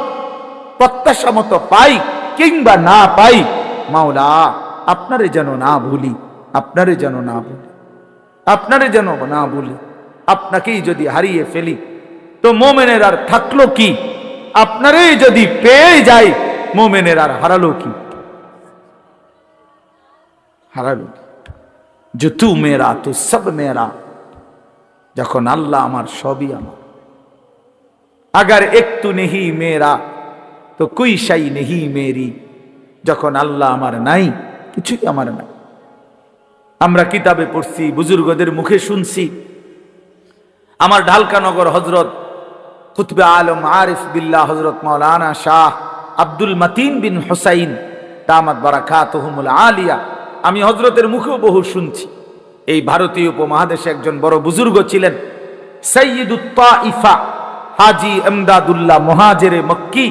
প্রত্যাশা মতো পাই কিংবা না পাই, মাওলা আপনারে যেন না ভুলি, আপনারে যেন না ভুলি, আপনারে যেন না ভুলি। আপনাকেই যদি হারিয়ে ফেলি তো মোমেনের আর থাকলো কি? আপনারই যদি পেয়ে যাই মোমেনের আর হারালো কি? হারালো কি? जो तू मेरा तो सब मेरा, যখন আল্লাহ আমার সবই আমার। अगर एक तू नहीं मेरा तो कोई शै नहीं मेरी, যখন আল্লাহ আমার নাই কিছুই আমার নাই। আমরা কিতাবে পড়ছি, বুজুর্গদের মুখে শুনছি। আমার ঢালকানগর হযরত কুতবে আলম আরিফ বিল্লাহ হযরত মাওলানা শাহ আব্দুল মতিন বিন হুসাইন দামাত বারাকাতুহুমুল আলিয়া, আমি হযরতের মুখেও বহু শুনছি। এই ভারতীয় উপমহাদেশে একজন বড় বুজুর্গ ছিলেন, সাইয়্যিদুত তাইফা হাজী ইমদাদুল্লাহ মুহাজিরে মক্কি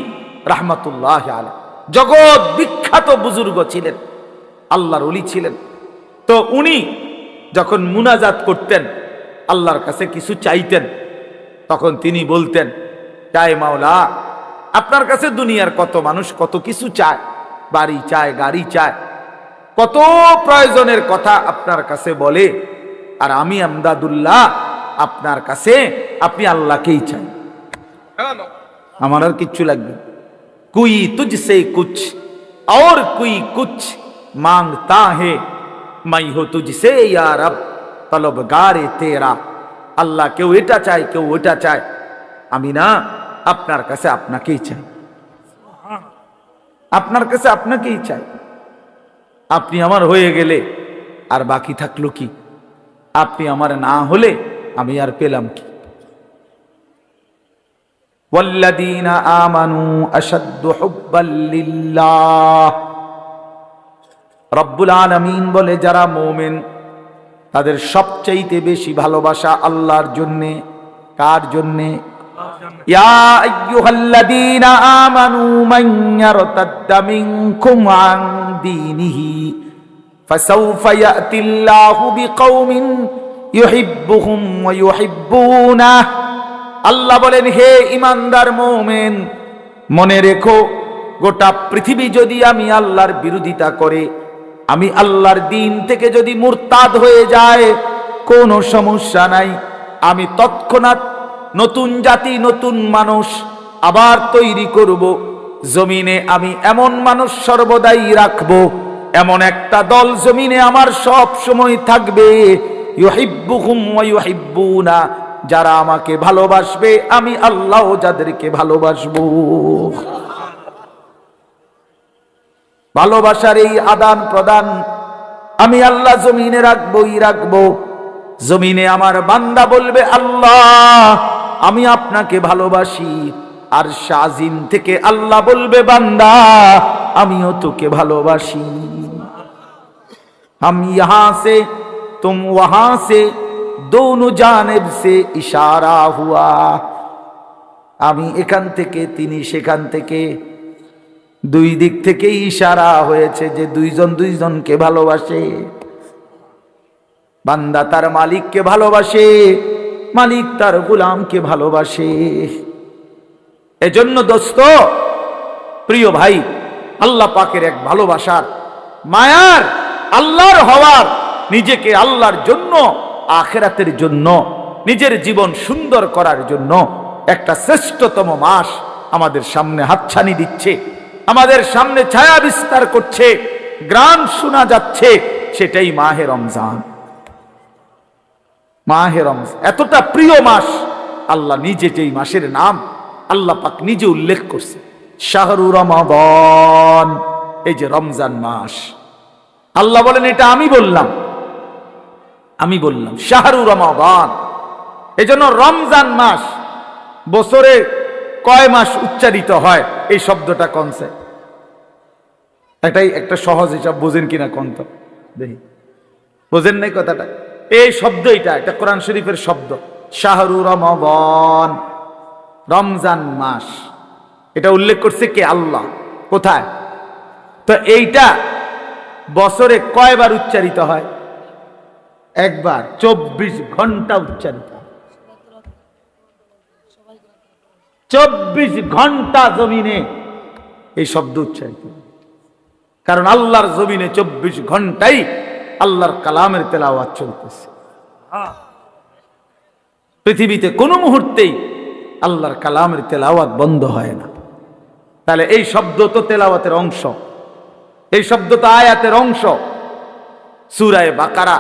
রাহমাতুল্লাহ আলাইহি, জগৎ বিখ্যাত বুজুর্গ ছিলেন, আল্লাহর ওলি ছিলেন। তো উনি যখন মুনাজাত করতেন, আল্লাহর কাছে কিছু চাইতেন, তখন তিনি বলতেন, চাই মাওলা, আপনার কাছে দুনিয়ার কত মানুষ কত কিছু চায়, বাড়ি চায়, গাড়ি চায়, কত প্রয়োজনের কথা আপনার কাছে বলে, আর আমি ইমদাদুল্লাহ আপনার কাছে, আপনি আল্লাহকেই চাই, আমার আর কিচ্ছু লাগবে। কুই তুঝসে কুছ और कोई कुछ मांगता है, मैं हो तुझसे या रब तलबगारे तेरा। আল্লাহ কেউ এটা চায় কেউ ওটা চায়, আমি না আপনার কাছে আপনাকেই চাই, আপনার কাছে আপনাকেই চাই। আপনি আমার হয়ে গেলে আর বাকি থাকলো কি? আপনি আমার না হলে আমি আর পেলাম কি? ওয়াল্লাযীনা আমানু আশাদ্দু হুব্বাল লিল্লাহ, রব্বুল আলামিন বলে যারা মুমিন তাদের সবচাইতে বেশি ভালোবাসা আল্লাহর জন্যে। কার জন্যে? ইয়া আইয়ুহাল্লাযীনা আমানু মান ইয়ারতাদ্দা মিনকুম আন দীনিহি ফাসাউফা ইয়াতিল্লাহু বিকওমিন ইউহিব্বুহুম ওয়া ইউহিব্বুনাহু। আল্লাহ বলেন, হে ঈমানদার মুমিন, মনে রেখো, গোটা পৃথিবী যদি আমি আল্লাহর বিরোধিতা করে, আমি আল্লাহর দ্বীন থেকে যদি মুরতাদ হয়ে যায়, কোনো সমস্যা নাই, আমি তৎক্ষণাৎ নতুন জাতি নতুন মানুষ আবার তৈরি করব। জমিনে আমি এমন মানুষ সর্বদাই রাখবো, এমন একটা দল জমিনে আমার সব সময় থাকবে, ইউহিব্বুহুম ওয়া ইউহিব্বুনা, যারা আমাকে ভালোবাসবে, আমি আল্লাহ যাদেরকে ভালোবাসবো। ভালোবাসার এই আদান প্রদান আমি আল্লাহ জমিনে রাখবই রাখবো। জমিনে আমার বান্দা বলবে, আল্লাহ আমি আপনাকে ভালোবাসি, আর শাজিম থেকে আল্লাহ বলবে, বান্দা আমিও তোকে ভালোবাসি। हम यहां से तुम वहां से दोनों जानिब से इशारा हुआ, আমি এখান থেকে তিনি সেখান থেকে, দুই দিক থেকে ইশারা হয়েছে যে দুইজন দুইজনকে ভালোবাসে। বান্দা তার মালিককে ভালোবাসে, মালিক তার গোলামকে ভালোবাসে। এজন্য দোস্ত, প্রিয় ভাই, আল্লাহ পাকের এক ভালোবাসার, মায়ার, আল্লাহর হওয়ার, নিজেকে আল্লাহর জন্য, আখিরাতের জন্য, নিজের জীবন সুন্দর করার জন্য একটা শ্রেষ্ঠতম মাস আমাদের সামনে হাতছানি দিচ্ছে, আমাদের সামনে ছায়া বিস্তার করছে, গ্রাম শোনা যাচ্ছে, সেটাই মাহে রমজান। মাহে রমজান এতটা প্রিয় মাস, আল্লাহ নিজে যেই মাসের নাম আল্লাহ পাক নিজে উল্লেখ করছে, শাহরু রমাদান, এই যে রমজান মাস। আল্লাহ বলেন এটা আমি বললাম শাহরু রমাদান। এই জন্য রমজান মাস, বছরে কয় মাস উচ্চারিত হয় এই শব্দটা কনসে, এটাই একটা সহজ হিসাব, বোঝেন কিনা কোন তো দেখি, বোঝেন নাই কথাটা? এই শব্দ এটা কোরআন শরীফের শব্দ, শাহরু রমাদান, রমজান মাস। এটা উল্লেখ করছে কে? আল্লাহ। কোথায়? তো এইটা বছরে কয়বার উচ্চারিত হয়? একবার, 24 ঘন্টা উচ্চারিত। 24 ঘন্টা জমিনে এই শব্দ উচ্চারিত, কারণ আল্লাহর জমিনে 24 ঘন্টাই আল্লাহর কালামের তেলাওয়াত চলতেছে। পৃথিবীতে কোনো মুহূর্তেই আল্লাহর কালামের তেলাওয়াত বন্ধ হয় না। তাহলে এই শব্দ তো তেলাওয়াতের অংশ, এই শব্দ তো আয়াতের অংশ। সূরা বাকারা,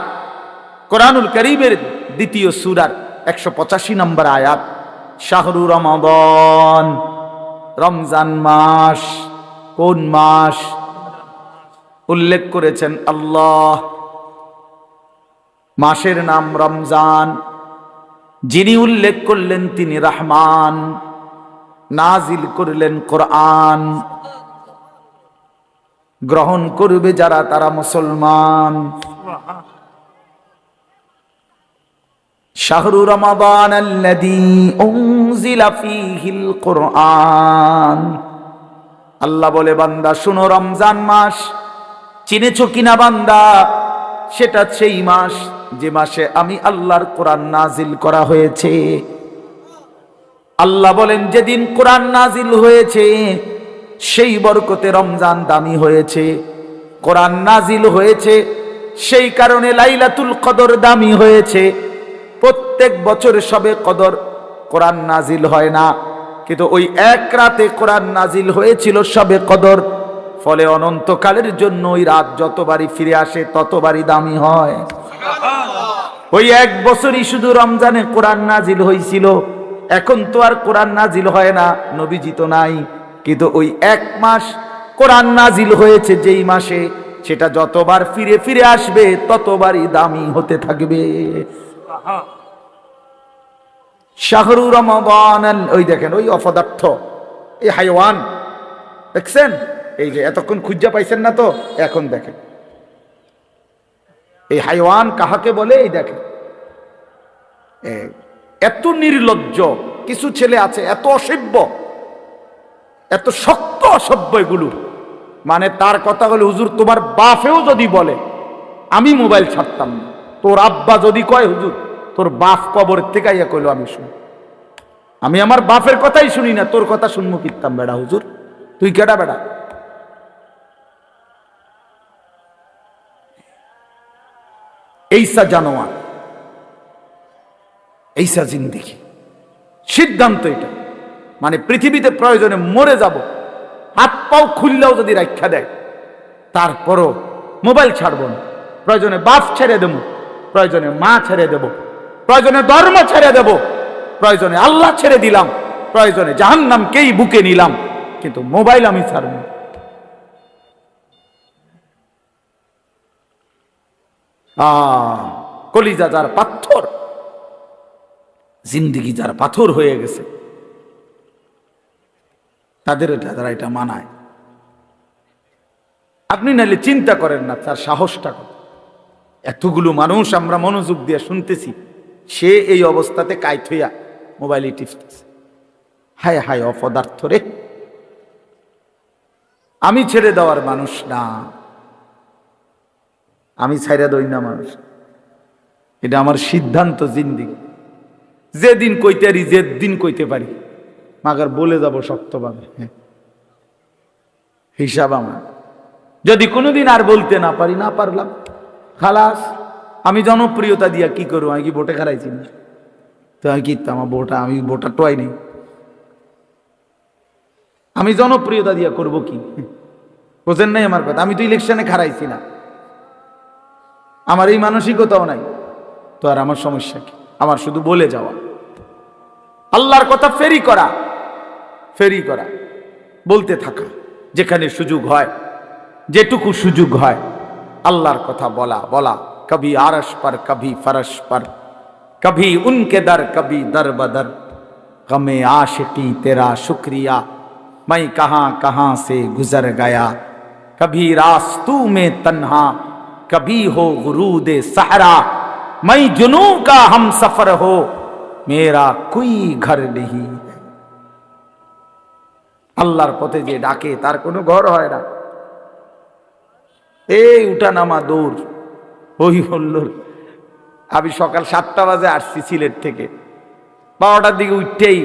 কোরআনুল কারীমের দ্বিতীয় সূরার 185 নম্বর আয়াত, শাহরু রমাদান, রমজান মাস। কোন মাস উল্লেখ করেছেন আল্লাহ? মাসের নাম রমজান। যিনি উল্লেখ করলেন তিনি রহমান, নাজিল করলেন কোরআন। গ্রহণ করবে যারা তারা মুসলমান। শাহরু রমাদান আল্লাযী উনজিলা ফীহিল কুরআন। আল্লাহ বলে, বান্দা শুনো, রমজান মাস চিনেছো কিনা বান্দা? সেটা সেই মাস যে মাসে আমি আল্লাহর কোরআন নাজিল করা হয়েছে। আল্লাহ বলেন, যেদিন কোরআন নাজিল হয়েছে সেই বরকতে রমজান দামি হয়েছে। কোরআন নাজিল হয়েছে সেই কারণে লাইলাতুল কদর দামি হয়েছে। প্রত্যেক বছর সবে কদর কোরআন নাজিল হয় না, কিন্তু ওই এক রাতে কোরআন নাজিল হয়েছিল সবে কদর। ফলে অনন্তকালের জন্য ওই রাত যতবারই ফিরে আসে ততবারই দামি হয়। ওই এক বছরই শুধু রমজানে কোরআন নাজিল হয়েছিল। এখন তো আর কোরআন নাজিল হয় না, নবীজি তো নাই, কিন্তু ওই এক মাস কোরআন নাজিল হয়েছে যেই মাসে, সেটা যতবার ফিরে ফিরে আসবে ততবারই দামি হতে থাকবে। শাহরু রমাদান, ওই দেখেন ওই অপদার্থ, এই হাইওয়ান দেখছেন, এই যে এতক্ষণ খুঁজা পাইছেন না তো, এখন দেখেন এই হাইওয়ান কাহাকে বলে। এই দেখেন এত নির্লজ্জ কিছু ছেলে আছে, এত অসভ্য, এত শক্ত অসভ্য এগুলো। মানে তার কথা হলো, হুজুর তোমার বাপেও যদি বলে আমি মোবাইল ছাড়তাম না, তোর আব্বা যদি কয় হুজুর তোর বাপ কবরের থেকে আইয়া কইলো আমি শুনি, আমি আমার বাপের কথাই শুনি না, তোর কথা শুনবো কিতাম বেড়া হুজুর, তুই কেডা বেড়া? এইসা জানোয়ার, এইসা জিন্দেগি, সিদ্ধান্ত এটা। মানে পৃথিবীতে প্রয়োজনে মরে যাব, হাত পাও খুললেও যদি রাখা দেয় তারপরও মোবাইল ছাড়বো না। প্রয়োজনে বাপ ছেড়ে দেবো, প্রয়োজনে মা ছেড়ে দেব, প্রয়োজনে ধর্ম ছেড়ে দেব, প্রয়োজনে আল্লাহ ছেড়ে দিলাম, প্রয়োজনে জাহান্নামকেই বুকে নিলাম, কিন্তু মোবাইল আমি ছাড়ব না। কলিজা যার পাথর, জিন্দিগি যার পাথর হয়ে গেছে, তাদের যারা এটা মানায়। আপনি নাহলে চিন্তা করেন না তার সাহসটা কত। এতগুলো মানুষ আমরা মনোযোগ দিয়ে শুনতেছি, সে এই অবস্থাতে কাইত হইয়া মোবাইলে টিপতেছে। হায় হায় অপদার্থ রে! আমি ছেড়ে দেওয়ার মানুষ না, আমি ছেড়ে দই না মানুষ, এটা আমার সিদ্ধান্ত জিন্দিগি। যেদিন কইতে পারি, যেদিন কইতে পারি, মাগার বলে যাব শক্তভাবে। হিসাব আমার, যদি কোনোদিন আর বলতে না পারি, না পারলাম খালাস। আমি জনপ্রিয়তা দিয়া কি করবো? আমি কি ভোটে খারাইছি না? তো আমি কি আমার ভোটা, আমি ভোটার টোয়াই নেই, আমি জনপ্রিয়তা দিয়া করব কি? বোঝেন নাই আমার কথা? আমি তো ইলেকশনে খারাইছি না, আমার এই মানসিকতাও নাই, তো আর আমার সমস্যা কি? আমার শুধু বলে যাওয়া, আল্লাহর কথা ফেরি করা, বলতে থাকা, যেখানে সুযোগ হয়, যেটুকু সুযোগ হয় আল্লাহর কথা বলা। কবি আরশ পর, কবি ফরশ পর, কবি উনকে দর, কবি দর বদর, গমে आशिकी तेरा शुक्रिया, मैं कहां कहां से गुजर गया, कभी रास्तू में तन्हा, कभी हो गुरूद सहरा, मैं जुनू का हम सफर हो, मेरा कोई घर नहीं। আল্লাহর পথে যে ডাকে তার কোনো ঘর হয় না। এই উঠা নামা দৌড়, ওই হল্লোর। আমি সকাল 7টা বাজে আসছি সিলেট থেকে, 12টার দিকে উঠতেই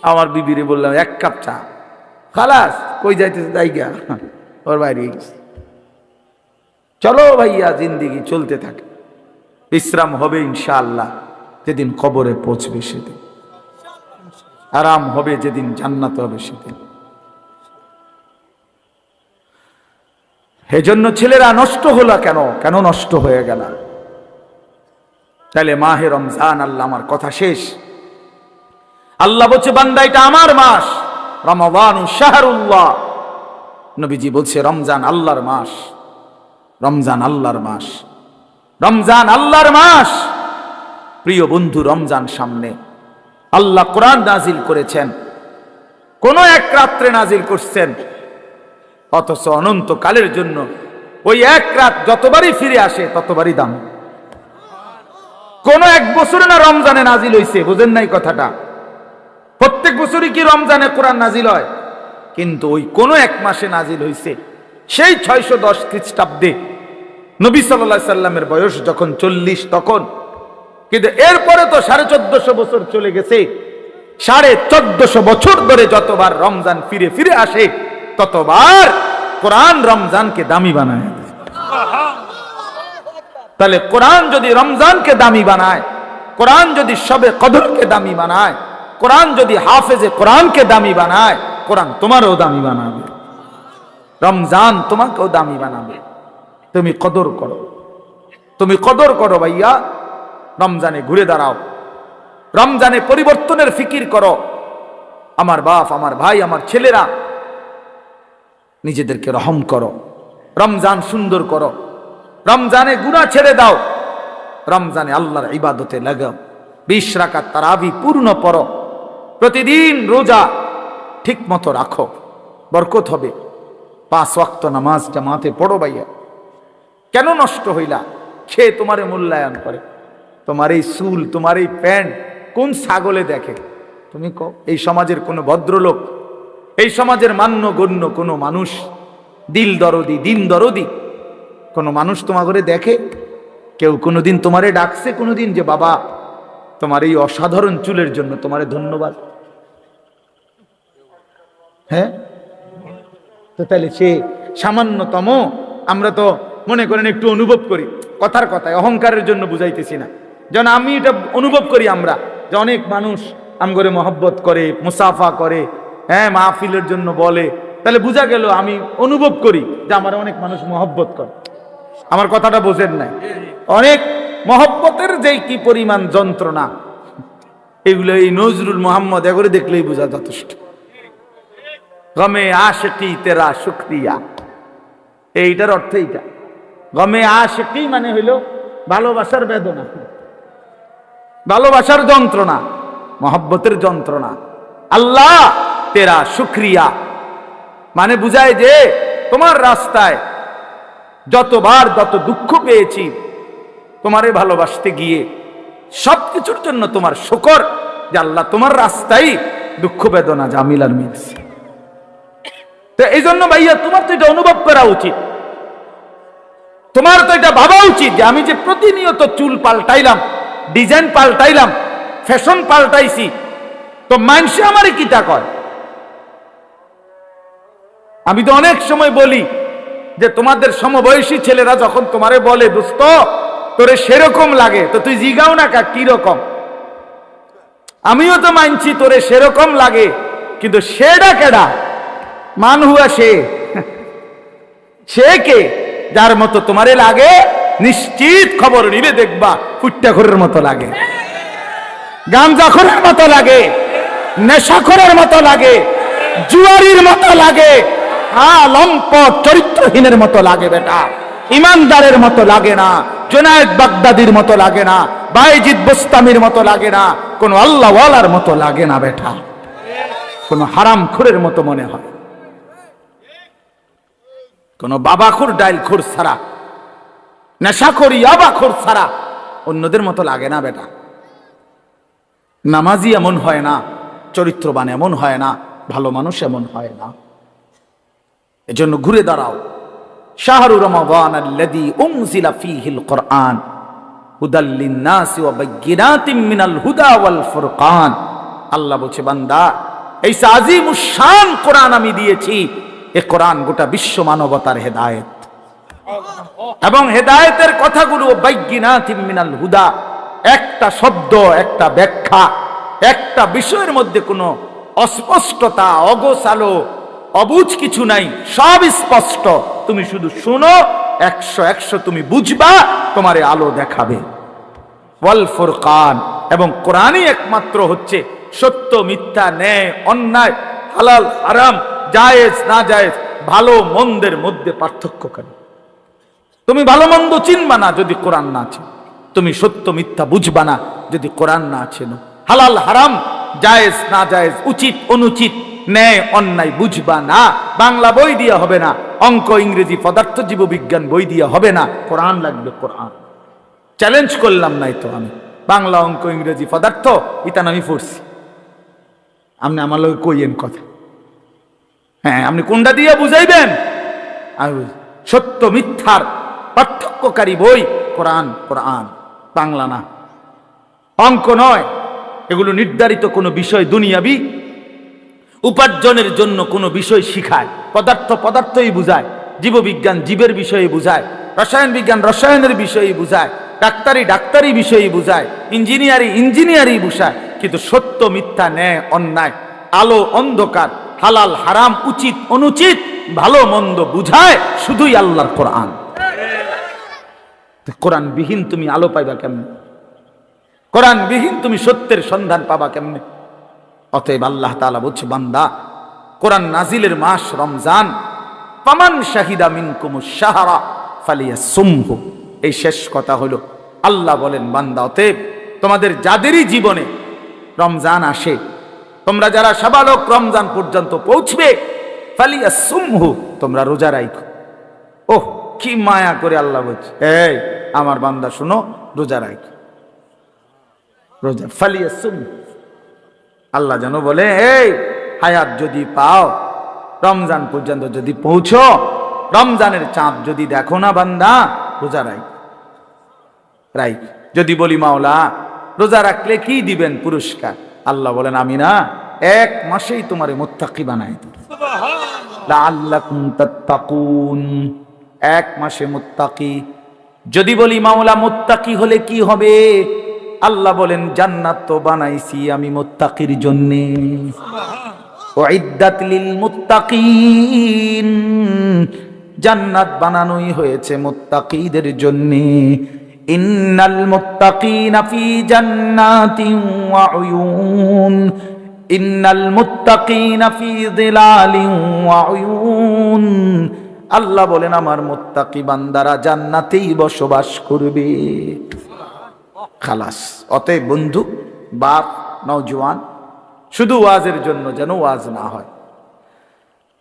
আমার বিবিরে বললাম 1 কাপ চা, খালাস কই যাইতেছে জায়গা, ওর বাইরে গেছে। চলো ভাইয়া, জিন্দিগি চলতে থাকে, বিশ্রাম হবে ইনশাআল্লাহ যেদিন কবরে পৌঁছবে সেদিন, আরাম হবে যেদিন জান্নাত হবে সেদিন। এজন্য ছেলেরা নষ্ট হলো কেন নষ্ট হয়ে গেল? তাহলে মাহে রমজান, আল্লাহ আমার কথা শেষ, আল্লাহ বলছে বান্দা এটা আমার মাস, রমাদানু শাহরুল্লাহ। নবীজি বলছে রমজান আল্লাহর মাস, রমজান আল্লাহর মাস, রমজান আল্লাহর মাস। প্রিয় বন্ধু, রমজান সামনে, আল্লাহ কোরআন নাজিল করেছেন, কোন এক রাত্রে নাজিল করছেন, অথচ অনন্তকালের জন্য ওই এক রাত যতবারই ফিরে আসে ততবারই দাম। কোন এক বছরে না রমজানে নাজিল হইছে, বুঝেন নাই কথাটা? প্রত্যেক বছরই কি রমজানে কোরআন নাজিল হয়? কিন্তু ওই কোন এক মাসে নাজিল হইছে, সেই 610 খ্রিস্টাব্দে নবী সাল্লাল্লাহু আলাইহি সাল্লামের বয়স যখন 40 তখন। কিন্তু এরপরে তো 1450 বছর চলে গেছে, 1450 বছর ধরে যতবার রমজান ফিরে ফিরে আসে ততবার কোরআন রমজানকে দামি বানায়। তাহলে কোরআন যদি রমজানকে দামি বানায়, কোরআন যদি শবে কদরকে দামি বানায়, কোরআন যদি হাফেজে কোরআনকে দামি বানায়, কোরআন তোমারও দামি বানাবে, রমজান তোমাকেও দামি বানাবে। তুমি কদর করো, তুমি কদর করো ভাইয়া। রমজানে ঘুরে দাঁড়াও, রমজানে পরিবর্তনের ফিকির করো। আমার বাপ, আমার ভাই, আমার ছেলেরা, নিজেদেরকে রহম করো, রমজান সুন্দর করো, রমজানে গুনাহ ছেড়ে দাও, রমজানে আল্লাহর ইবাদতে লাগাও। 20 রাকাত তারাবি পূর্ণ পড়ো, প্রতিদিন রোজা ঠিক মতো রাখো, বরকত হবে। 5 ওয়াক্ত নামাজ জামাতে পড়ো ভাইয়া। কেন নষ্ট হইলা? সে তোমারে মূল্যায়ন করে, তোমার এই চুল, তোমার এই প্যান্ট কোন ছাগলে দেখে? তুমি কও, এই সমাজের কোনো ভদ্রলোক, এই সমাজের মান্যগণ্য কোনো মানুষ, দিল দরদি, দিন দরদি কোনো মানুষ তোমাকে দেখে? কেউ কোনোদিন তোমারে ডাকছে কোনোদিন যে বাবা তোমার এই অসাধারণ চুলের জন্য তোমারে ধন্যবাদ? হ্যাঁ, তো তাহলে সে সামান্যতম, আমরা তো মনে করেন একটু অনুভব করি, কথার কথায় অহংকারের জন্য বুঝাইতেছি না, যেন আমি এটা অনুভব করি আমরা যে অনেক মানুষ আমগরে মহব্বত করে, মুসাফা করে, হ্যাঁ মাহফিলের জন্য বলে, তাহলে বোঝা গেল আমি অনুভব করি যে আমার অনেক মানুষ মহব্বত করে। আমার কথাটা বোঝেন নাই? অনেক মহব্বতের যে কি পরিমাণ যন্ত্রণা, এগুলো এই নজরুল মোহাম্মদ এগুলো দেখলেই বোঝা যথেষ্ট। গমে আশিকি তেরা শুকরিয়া, এইটার অর্থ এইটা। গমে আশিকি মানে হইল ভালোবাসার বেদনা, ভালোবাসার যন্ত্রণা, মহব্বতের যন্ত্রণা। আল্লাহ তেরা শুকরিয়া মানে বুঝায় যে তোমার রাস্তায় যতবার যত দুঃখ পেয়েছি, তোমারে ভালোবাসতে গিয়ে সবকিছুর জন্য তোমার শুকর যে আল্লাহ তোমার রাস্তায় দুঃখ বেদনা জামিলার মিলছে। তো এই জন্য ভাইয়া তোমার তো এটা অনুভব করা উচিত, তোমার তো এটা ভাবা উচিত যে আমি যে প্রতিনিয়ত চুল পাল্টাইলাম, ডিজাইন পাল্টাইলাম, ফ্যাশন পাল্টাইছি, তো মানুষে আমারে কিটা কয়? আমি তো অনেক সময় বলি যে তোমাদের সমবয়সী ছেলেরা যখন তোমারে বলে দোস্ত তোরে সেরকম লাগে, তো তুই জিগাও না কা কি রকম? আমিও তো মানছি তোরে সেরকম লাগে, কিন্তু সেটা কেডা? মান হুয়া সে কে যার মতো তোমারে লাগে নিশ্চিত খবর নিলে দেখবা ফুট্টাখোরের মতো লাগে, গাঞ্জাখোরের মতো লাগে, নেশাখোরের মতো লাগে, জুয়ারির মতো লাগে, লম্পট চরিত্রহীনের মতো লাগে বেটা, ইমানদারের মতো লাগে না, জুনায়েদ বাগদাদির মতো লাগে না, বাইজিদ বোস্তামির মতো লাগে না, কোন আল্লাহওয়ালার মতো লাগে না বেটা, কোন হারামখোরের মতো মনে হয়, কোন বাবাখোর ডাইলখোর ছাড়া, নেশাখোর ইয়াবাখোর ছাড়া অন্যদের মতো লাগে না বেটা। নামাজি এমন হয় না, চরিত্রবান এমন হয় না, ভালো মানুষ এমন হয় না। এজন্য ঘুরে দাঁড়াও। শাহরু রমাদান আল্লাযী উনজিলা ফীহিল কুরআন হুদাল লিন-নাসি ওয়া বায়্যিনাতিম মিনাল হুদা ওয়াল ফুরকান। আল্লাহ বলছে, বান্দা, এই আজিমুশ শান কোরআন আমি দিয়েছি, এই কোরআন গোটা বিশ্ব মানবতার হেদায়েত, এবং হেদায়েতের কথাগুলো বায়্যিনাতিম মিনাল হুদা, একটা শব্দ, একটা ব্যাখ্যা, একটা বিষয়ের মধ্যে কোনো অস্পষ্টতা, অগোছালো, অবুঝ কিছু নাই, সব স্পষ্ট। তুমি শুধু শোনো, 100 তুমি বুঝবা, তোমারে আলো দেখাবে। ওয়াল ফুরকান, এবং কোরআনই একমাত্র হচ্ছে সত্য মিথ্যা, ন্যায় অন্যায়, হালাল হারাম, জায়েজ না জায়েজ, ভালো মন্দের মধ্যে পার্থক্যকারী। তুমি ভালো মন্দ চিনবা না যদি কোরআন না আছে, তুমি সত্য মিথ্যা বুঝবা না যদি কোরআন না আছে। হালাল হারাম, জায়েজ না জায়েজ, উচিত অনুচিত, ন্যায় অন্যায় বুঝবা না। বাংলা বই দিয়ে হবে না, অঙ্ক ইংরেজি পদার্থ জীববিজ্ঞান বই দিয়ে হবে না, কোরআন লাগবে। কোরআন চ্যালেঞ্জ করলাম নাই তো আমি, বাংলা অঙ্ক ইংরেজি পদার্থ ইতান আমি পড়ছি, আপনি আমার লোক কইয়েন কথা, হ্যাঁ আপনি কোনটা দিয়ে বুঝাইবেন? সত্য মিথ্যার পার্থক্যকারী বই কোরআন, কোরআন বাংলা না, অঙ্ক নয়। এগুলো নির্ধারিত কোনো বিষয়, দুনিয়াবি উপার্জনের জন্য কোনো বিষয় শিখায়। পদার্থ পদার্থই বুঝায়, জীববিজ্ঞান জীবের বিষয়ে বুঝায়, রসায়ন বিজ্ঞান রসায়নের বিষয়ে বুঝায়, ডাক্তারি ডাক্তারি বিষয়ে বুঝায়, ইঞ্জিনিয়ারি ইঞ্জিনিয়ারি বুঝায়। কিন্তু সত্য মিথ্যা, ন্যায় অন্যায়, আলো অন্ধকার, হালাল হারাম, উচিত অনুচিত, ভালো মন্দ বুঝায় শুধুই আল্লাহর কোরআন। কোরআন বিহীন তুমি আলো পাইবা কেমনে? কোরআন বিহীন তুমি সত্যের সন্ধান পাবা কেমনে? অতএব আল্লাহ তাআলা বলছে, বান্দা, কোরআন নাজিলের মাস রমজান, ফামান শাহিদা মিনকুমুশ শাহরা ফালিয়াসুমহু। এই শেষ কথা হলো, আল্লাহ বলেন, বান্দা, অতএব তোমাদের যাদেরই জীবনে রমজান আসে, তোমরা যারা সাবালক রমজান পর্যন্ত পৌঁছবে, ফালিয়াসুমহু, তোমরা রোজা রাখো। ওহ, কি মায়া করে আল্লাহ বলছে, এই আমার বান্দা শুনো, রোজা রাখো, রোজা। ফালিয়াসুমহু, আল্লাহ যেন বলে, এই হায়াত যদি পাও, রমজান পর্যন্ত যদি পৌঁছো, রমজানের চাঁদ যদি দেখো না বান্দা, রোজা রাইখ। যদি বলি, মাওলা রোজা রাখলে কি দিবেন পুরস্কার? আল্লাহ বলেন, আমি না 1 মাসেই তোমারে মুত্তাকি বানাই দেব, লাআল্লাকুম তাত্তাকুন। 1 মাসে মুত্তাকি। যদি বলি, মাওলা মুত্তাকি হলে কি হবে? আল্লাহ বলেন, জান্নাত তো বানাইছি আমি মুত্তাকির জন্য, উইদ্দাত লিল মুত্তাকিন, জান্নাত বানানোই হয়েছে মুত্তাকিদের জন্য। ইন্নাল মুত্তাকিনা ফি জান্নাতিন ওয়া উয়ুন, ইন্নাল মুত্তাকিনা ফি যিলালিন ওয়া উয়ুন। আল্লাহ বলেন, আমার মুত্তাকি বান্দারা জান্নাতেই বসবাস করবে। খালাস। অতএব বন্ধু, বাপ, নওজোয়ান, শুধু ওয়াজের জন্য যেন ওয়াজ না হয়।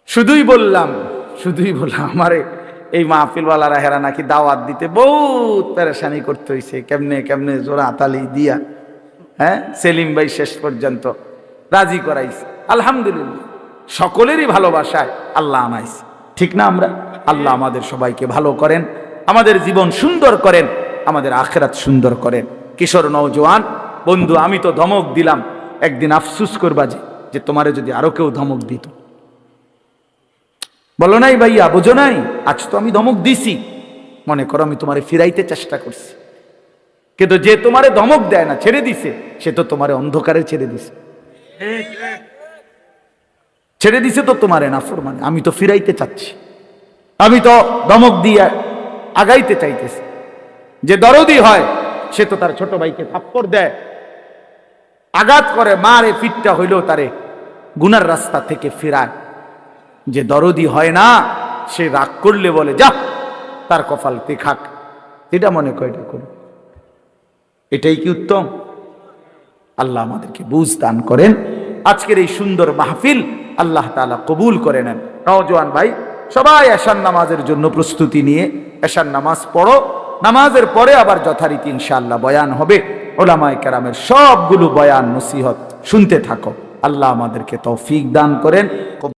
শুধুই বললাম আমারে এই মাহফিলওয়ালারা হেরা নাকি দাওয়াত দিতে বহুত পেরেশানি করতে হয়েছে, কেমনে কেমনে জোড়া তালি দিয়া, হ্যাঁ, সেলিম ভাই শেষ পর্যন্ত রাজি করাইছে। আলহামদুলিল্লাহ, সকলেরই ভালোবাসায় আল্লাহ আনাইছে, ঠিক না? আমরা আল্লাহ আমাদের সবাইকে ভালো করেন, আমাদের জীবন সুন্দর করেন, আমাদের আখিরাত সুন্দর করেন। কিশোর নওজোয়ান বন্ধু, আমি তো ধমক দিলাম, একদিন আফসুস করবা যে তোমারে যদি আরো কেউ ধমক দিত। বলো নাই ভাইয়া, বুঝো নাই, আজ তো আমি ধমক দিছি, মনে করো আমি তোমারে ফিরাইতে চেষ্টা করছি, কিন্তু যে তোমারে ধমক দেয় না, ছেড়ে দিছে, সে তো তোমারে অন্ধকারে ছেড়ে দিছে, ছেড়ে দিছে তো তোমারে নাফরমানে। আমি তো ফিরাইতে চাচ্ছি, আমি তো ধমক দিয়ে আগাইতে চাইতেছি। যে দরদি হয় সে তো তার ছোট ভাইকে থাপ্পড় দেয়, আঘাত করে, মারে পিঠটা হইলেও তারে গুনার রাস্তা থেকে ফেরায়। যে দরদি হয় না সে রাগ করলে বলে যা তার কপালতে খাক, এটা মনে করে এটা করুন। এটাই কি উত্তম? আল্লাহ আমাদেরকে বুঝ দান করেন। আজকের এই সুন্দর মাহফিল আল্লাহ তাআলা কবুল করে নেন। নওজোয়ান ভাই সবাই এশার নামাজের জন্য প্রস্তুতি নিয়ে এশার নামাজ পড়ো, নামাজের পরে আবার যথারীতি ইনশাআল্লাহ বয়ান হবে। ওলামায়ে কেরামের সবগুলো বয়ান নসিহত শুনতে থাকো। আল্লাহ আমাদেরকে তৌফিক দান করেন।